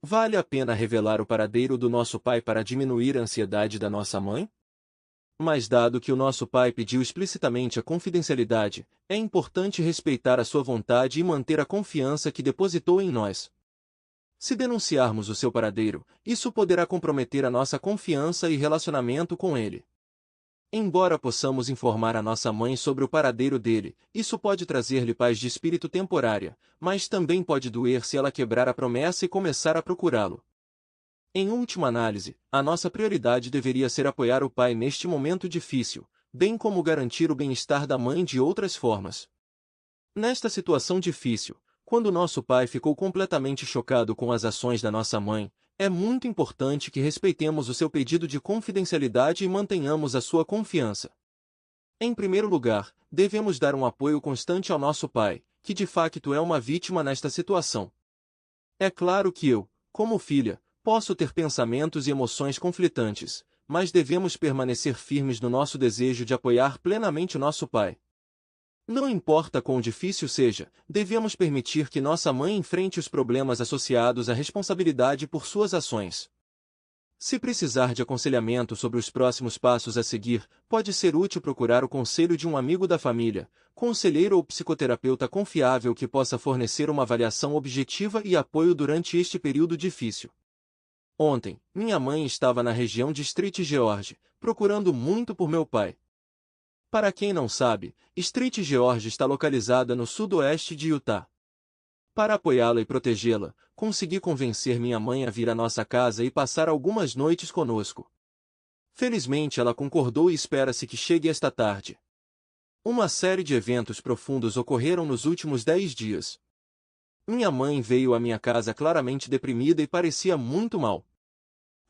Vale a pena revelar o paradeiro do nosso pai para diminuir a ansiedade da nossa mãe? Mas dado que o nosso pai pediu explicitamente a confidencialidade, é importante respeitar a sua vontade e manter a confiança que depositou em nós. Se denunciarmos o seu paradeiro, isso poderá comprometer a nossa confiança e relacionamento com ele. Embora possamos informar a nossa mãe sobre o paradeiro dele, isso pode trazer-lhe paz de espírito temporária, mas também pode doer se ela quebrar a promessa e começar a procurá-lo. Em última análise, a nossa prioridade deveria ser apoiar o pai neste momento difícil, bem como garantir o bem-estar da mãe de outras formas. Nesta situação difícil, quando nosso pai ficou completamente chocado com as ações da nossa mãe, é muito importante que respeitemos o seu pedido de confidencialidade e mantenhamos a sua confiança. Em primeiro lugar, devemos dar um apoio constante ao nosso pai, que de facto é uma vítima nesta situação. É claro que eu, como filha, posso ter pensamentos e emoções conflitantes, mas devemos permanecer firmes no nosso desejo de apoiar plenamente o nosso pai. Não importa quão difícil seja, devemos permitir que nossa mãe enfrente os problemas associados à responsabilidade por suas ações. Se precisar de aconselhamento sobre os próximos passos a seguir, pode ser útil procurar o conselho de um amigo da família, conselheiro ou psicoterapeuta confiável que possa fornecer uma avaliação objetiva e apoio durante este período difícil. Ontem, minha mãe estava na região de Street George, procurando muito por meu pai. Para quem não sabe, Street George está localizada no sudoeste de Utah. Para apoiá-la e protegê-la, consegui convencer minha mãe a vir à nossa casa e passar algumas noites conosco. Felizmente ela concordou e espera-se que chegue esta tarde. Uma série de eventos profundos ocorreram nos últimos 10 dias. Minha mãe veio à minha casa claramente deprimida e parecia muito mal.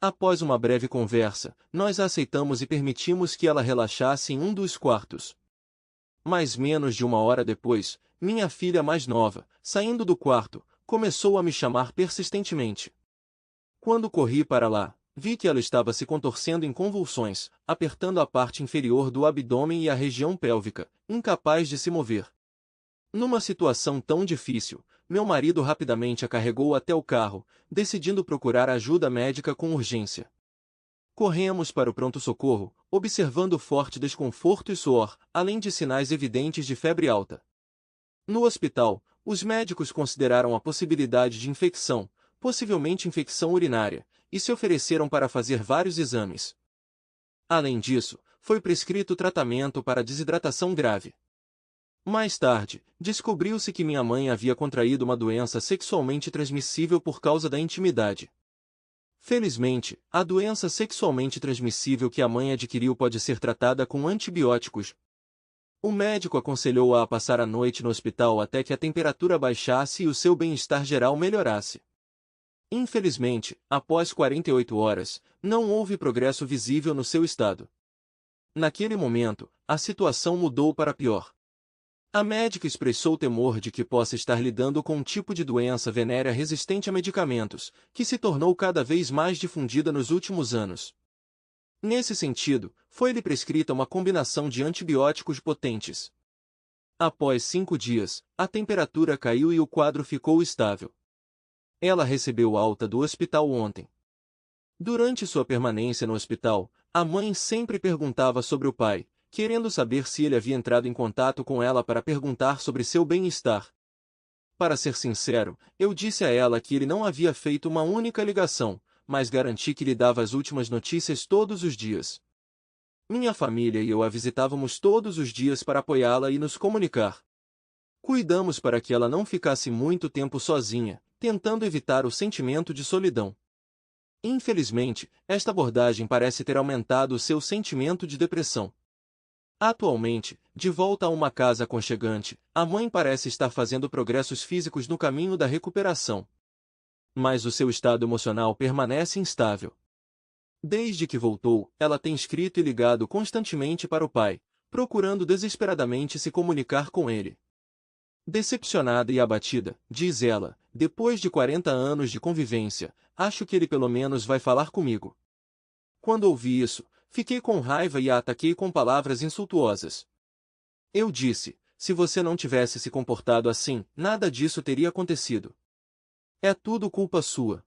Após uma breve conversa, nós a aceitamos e permitimos que ela relaxasse em um dos quartos. Mais menos de uma hora depois, minha filha mais nova, saindo do quarto, começou a me chamar persistentemente. Quando corri para lá, vi que ela estava se contorcendo em convulsões, apertando a parte inferior do abdômen e a região pélvica, incapaz de se mover. Numa situação tão difícil, meu marido rapidamente a carregou até o carro, decidindo procurar ajuda médica com urgência. Corremos para o pronto-socorro, observando forte desconforto e suor, além de sinais evidentes de febre alta. No hospital, os médicos consideraram a possibilidade de infecção, possivelmente infecção urinária, e se ofereceram para fazer vários exames. Além disso, foi prescrito tratamento para desidratação grave. Mais tarde, descobriu-se que minha mãe havia contraído uma doença sexualmente transmissível por causa da intimidade. Felizmente, a doença sexualmente transmissível que a mãe adquiriu pode ser tratada com antibióticos. O médico aconselhou-a a passar a noite no hospital até que a temperatura baixasse e o seu bem-estar geral melhorasse. Infelizmente, após 48 horas, não houve progresso visível no seu estado. Naquele momento, a situação mudou para pior. A médica expressou temor de que possa estar lidando com um tipo de doença venérea resistente a medicamentos, que se tornou cada vez mais difundida nos últimos anos. Nesse sentido, foi-lhe prescrita uma combinação de antibióticos potentes. Após 5 dias, a temperatura caiu e o quadro ficou estável. Ela recebeu alta do hospital ontem. Durante sua permanência no hospital, a mãe sempre perguntava sobre o pai, querendo saber se ele havia entrado em contato com ela para perguntar sobre seu bem-estar. Para ser sincero, eu disse a ela que ele não havia feito uma única ligação, mas garanti que lhe dava as últimas notícias todos os dias. Minha família e eu a visitávamos todos os dias para apoiá-la e nos comunicar. Cuidamos para que ela não ficasse muito tempo sozinha, tentando evitar o sentimento de solidão. Infelizmente, esta abordagem parece ter aumentado o seu sentimento de depressão. Atualmente, de volta a uma casa aconchegante, a mãe parece estar fazendo progressos físicos no caminho da recuperação. Mas o seu estado emocional permanece instável. Desde que voltou, ela tem escrito e ligado constantemente para o pai, procurando desesperadamente se comunicar com ele. Decepcionada e abatida, diz ela, depois de 40 anos de convivência, acho que ele pelo menos vai falar comigo. Quando ouvi isso, fiquei com raiva e a ataquei com palavras insultuosas. Eu disse, se você não tivesse se comportado assim, nada disso teria acontecido. É tudo culpa sua.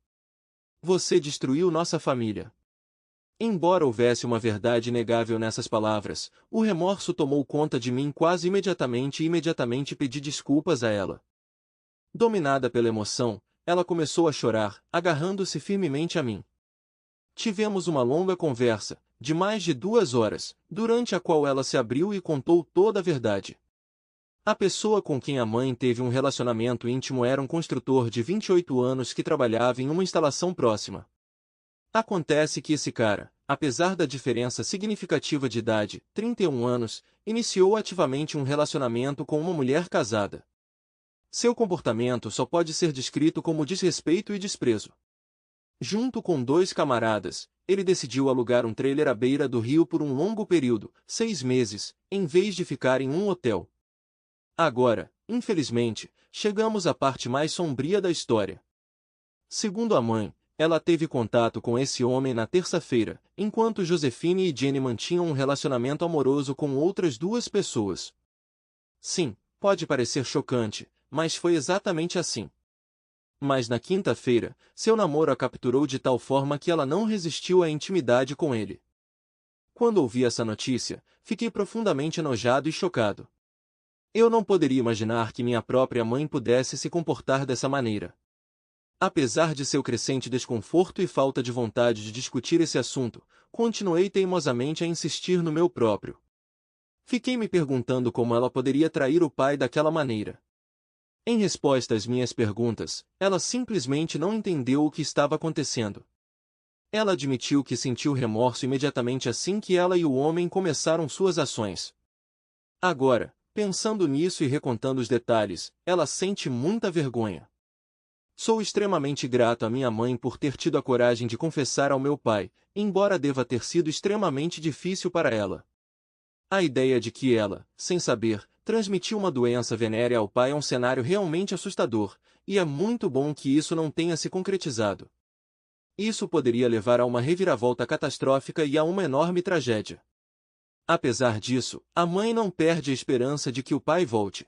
Você destruiu nossa família. Embora houvesse uma verdade inegável nessas palavras, o remorso tomou conta de mim quase imediatamente e imediatamente pedi desculpas a ela. Dominada pela emoção, ela começou a chorar, agarrando-se firmemente a mim. Tivemos uma longa conversa, de mais de 2 horas, durante a qual ela se abriu e contou toda a verdade. A pessoa com quem a mãe teve um relacionamento íntimo era um construtor de 28 anos que trabalhava em uma instalação próxima. Acontece que esse cara, apesar da diferença significativa de idade, 31 anos, iniciou ativamente um relacionamento com uma mulher casada. Seu comportamento só pode ser descrito como desrespeito e desprezo. Junto com 2 camaradas, ele decidiu alugar um trailer à beira do rio por um longo período, 6 meses, em vez de ficar em um hotel. Agora, infelizmente, chegamos à parte mais sombria da história. Segundo a mãe, ela teve contato com esse homem na terça-feira, enquanto Josefine e Jenny mantinham um relacionamento amoroso com outras 2 pessoas. Sim, pode parecer chocante, mas foi exatamente assim. Mas na quinta-feira, seu namoro a capturou de tal forma que ela não resistiu à intimidade com ele. Quando ouvi essa notícia, fiquei profundamente enojado e chocado. Eu não poderia imaginar que minha própria mãe pudesse se comportar dessa maneira. Apesar de seu crescente desconforto e falta de vontade de discutir esse assunto, continuei teimosamente a insistir no meu próprio. Fiquei me perguntando como ela poderia trair o pai daquela maneira. Em resposta às minhas perguntas, ela simplesmente não entendeu o que estava acontecendo. Ela admitiu que sentiu remorso imediatamente assim que ela e o homem começaram suas ações. Agora, pensando nisso e recontando os detalhes, ela sente muita vergonha. Sou extremamente grato à minha mãe por ter tido a coragem de confessar ao meu pai, embora deva ter sido extremamente difícil para ela. A ideia de que ela, sem saber, transmitiu uma doença venérea ao pai é um cenário realmente assustador, e é muito bom que isso não tenha se concretizado. Isso poderia levar a uma reviravolta catastrófica e a uma enorme tragédia. Apesar disso, a mãe não perde a esperança de que o pai volte.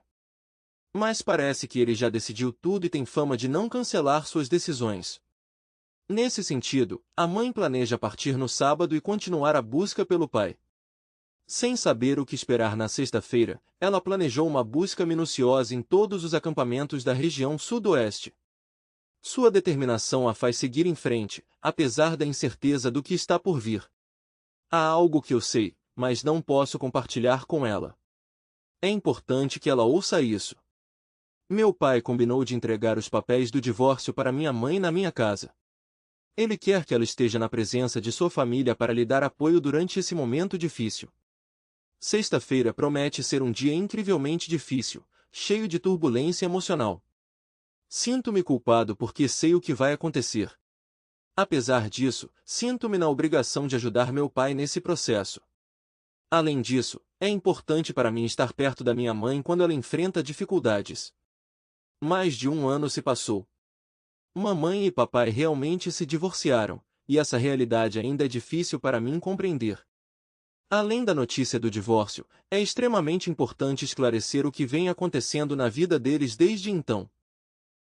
Mas parece que ele já decidiu tudo e tem fama de não cancelar suas decisões. Nesse sentido, a mãe planeja partir no sábado e continuar a busca pelo pai. Sem saber o que esperar na sexta-feira, ela planejou uma busca minuciosa em todos os acampamentos da região sudoeste. Sua determinação a faz seguir em frente, apesar da incerteza do que está por vir. Há algo que eu sei, mas não posso compartilhar com ela. É importante que ela ouça isso. Meu pai combinou de entregar os papéis do divórcio para minha mãe na minha casa. Ele quer que ela esteja na presença de sua família para lhe dar apoio durante esse momento difícil. Sexta-feira promete ser um dia incrivelmente difícil, cheio de turbulência emocional. Sinto-me culpado porque sei o que vai acontecer. Apesar disso, sinto-me na obrigação de ajudar meu pai nesse processo. Além disso, é importante para mim estar perto da minha mãe quando ela enfrenta dificuldades. Mais de 1 ano se passou. Mamãe e papai realmente se divorciaram, e essa realidade ainda é difícil para mim compreender. Além da notícia do divórcio, é extremamente importante esclarecer o que vem acontecendo na vida deles desde então.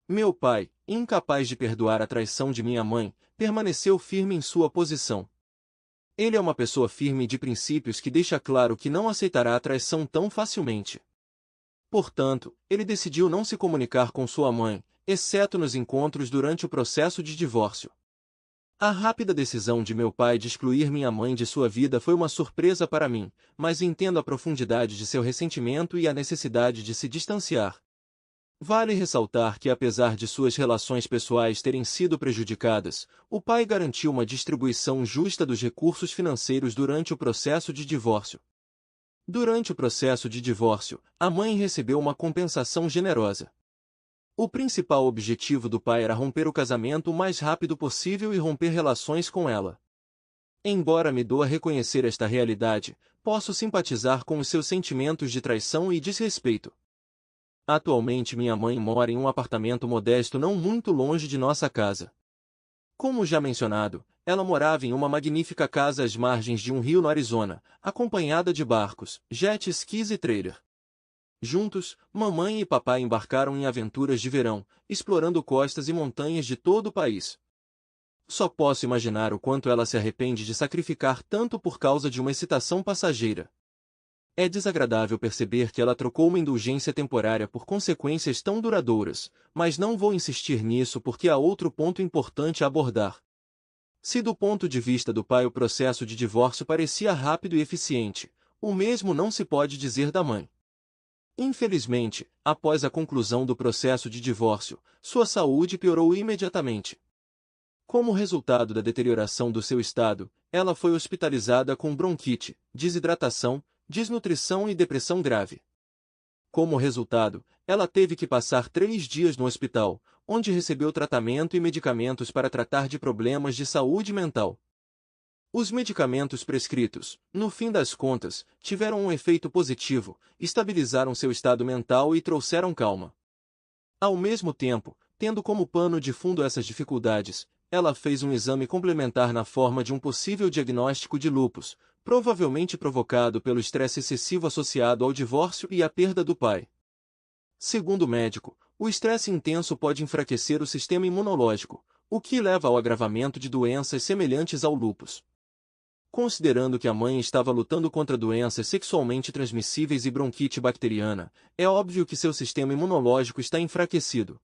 Meu pai, incapaz de perdoar a traição de minha mãe, permaneceu firme em sua posição. Ele é uma pessoa firme de princípios que deixa claro que não aceitará a traição tão facilmente. Portanto, ele decidiu não se comunicar com sua mãe, exceto nos encontros durante o processo de divórcio. A rápida decisão de meu pai de excluir minha mãe de sua vida foi uma surpresa para mim, mas entendo a profundidade de seu ressentimento e a necessidade de se distanciar. Vale ressaltar que apesar de suas relações pessoais terem sido prejudicadas, o pai garantiu uma distribuição justa dos recursos financeiros durante o processo de divórcio. Durante o processo de divórcio, a mãe recebeu uma compensação generosa. O principal objetivo do pai era romper o casamento o mais rápido possível e romper relações com ela. Embora me doa reconhecer esta realidade, posso simpatizar com os seus sentimentos de traição e desrespeito. Atualmente minha mãe mora em um apartamento modesto não muito longe de nossa casa. Como já mencionado, ela morava em uma magnífica casa às margens de um rio no Arizona, acompanhada de barcos, jet skis e trailer. Juntos, mamãe e papai embarcaram em aventuras de verão, explorando costas e montanhas de todo o país. Só posso imaginar o quanto ela se arrepende de sacrificar tanto por causa de uma excitação passageira. É desagradável perceber que ela trocou uma indulgência temporária por consequências tão duradouras, mas não vou insistir nisso porque há outro ponto importante a abordar. Se do ponto de vista do pai o processo de divórcio parecia rápido e eficiente, o mesmo não se pode dizer da mãe. Infelizmente, após a conclusão do processo de divórcio, sua saúde piorou imediatamente. Como resultado da deterioração do seu estado, ela foi hospitalizada com bronquite, desidratação, desnutrição e depressão grave. Como resultado, ela teve que passar 3 dias no hospital, onde recebeu tratamento e medicamentos para tratar de problemas de saúde mental. Os medicamentos prescritos, no fim das contas, tiveram um efeito positivo, estabilizaram seu estado mental e trouxeram calma. Ao mesmo tempo, tendo como pano de fundo essas dificuldades, ela fez um exame complementar na forma de um possível diagnóstico de lúpus, provavelmente provocado pelo estresse excessivo associado ao divórcio e à perda do pai. Segundo o médico, o estresse intenso pode enfraquecer o sistema imunológico, o que leva ao agravamento de doenças semelhantes ao lúpus. Considerando que a mãe estava lutando contra doenças sexualmente transmissíveis e bronquite bacteriana, é óbvio que seu sistema imunológico está enfraquecido.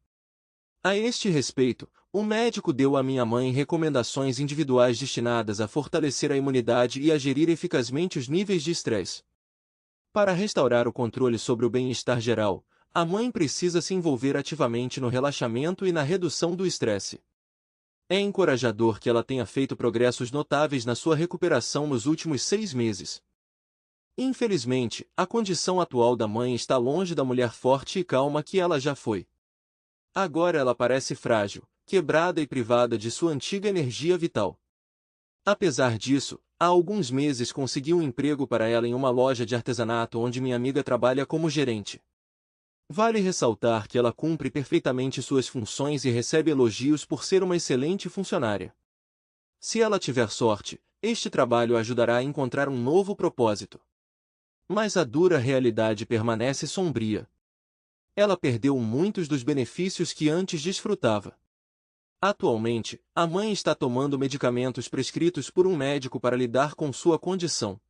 A este respeito, o médico deu à minha mãe recomendações individuais destinadas a fortalecer a imunidade e a gerir eficazmente os níveis de estresse. Para restaurar o controle sobre o bem-estar geral, a mãe precisa se envolver ativamente no relaxamento e na redução do estresse. É encorajador que ela tenha feito progressos notáveis na sua recuperação nos últimos 6 meses. Infelizmente, a condição atual da mãe está longe da mulher forte e calma que ela já foi. Agora ela parece frágil, quebrada e privada de sua antiga energia vital. Apesar disso, há alguns meses consegui um emprego para ela em uma loja de artesanato onde minha amiga trabalha como gerente. Vale ressaltar que ela cumpre perfeitamente suas funções e recebe elogios por ser uma excelente funcionária. Se ela tiver sorte, este trabalho a ajudará a encontrar um novo propósito. Mas a dura realidade permanece sombria. Ela perdeu muitos dos benefícios que antes desfrutava. Atualmente, a mãe está tomando medicamentos prescritos por um médico para lidar com sua condição.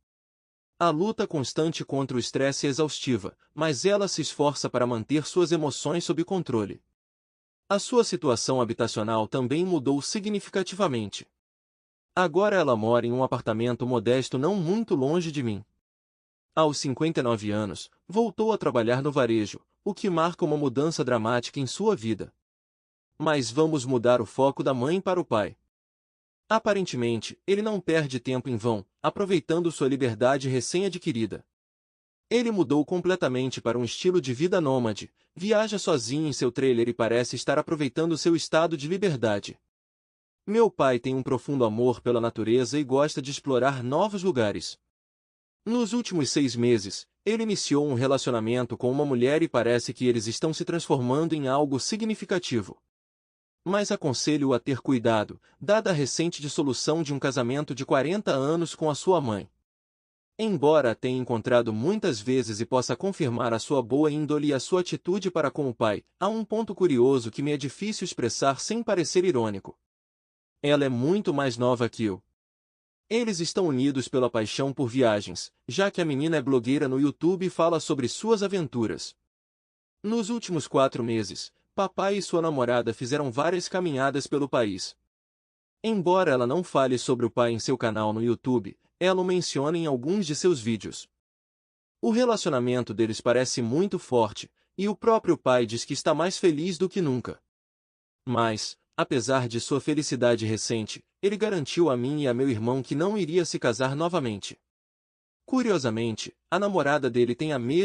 A luta constante contra o estresse é exaustiva, mas ela se esforça para manter suas emoções sob controle. A sua situação habitacional também mudou significativamente. Agora ela mora em um apartamento modesto não muito longe de mim. Aos 59 anos, voltou a trabalhar no varejo, o que marca uma mudança dramática em sua vida. Mas vamos mudar o foco da mãe para o pai. Aparentemente, ele não perde tempo em vão, aproveitando sua liberdade recém-adquirida. Ele mudou completamente para um estilo de vida nômade, viaja sozinho em seu trailer e parece estar aproveitando seu estado de liberdade. Meu pai tem um profundo amor pela natureza e gosta de explorar novos lugares. Nos últimos 6 meses, ele iniciou um relacionamento com uma mulher e parece que eles estão se transformando em algo significativo. Mas aconselho-o a ter cuidado, dada a recente dissolução de um casamento de 40 anos com a sua mãe. Embora a tenha encontrado muitas vezes e possa confirmar a sua boa índole e a sua atitude para com o pai, há um ponto curioso que me é difícil expressar sem parecer irônico. Ela é muito mais nova que eu. Eles estão unidos pela paixão por viagens, já que a menina é blogueira no YouTube e fala sobre suas aventuras. Nos últimos 4 meses, papai e sua namorada fizeram várias caminhadas pelo país. Embora ela não fale sobre o pai em seu canal no YouTube, ela o menciona em alguns de seus vídeos. O relacionamento deles parece muito forte, e o próprio pai diz que está mais feliz do que nunca. Mas, apesar de sua felicidade recente, ele garantiu a mim e a meu irmão que não iria se casar novamente. Curiosamente, a namorada dele tem a mesma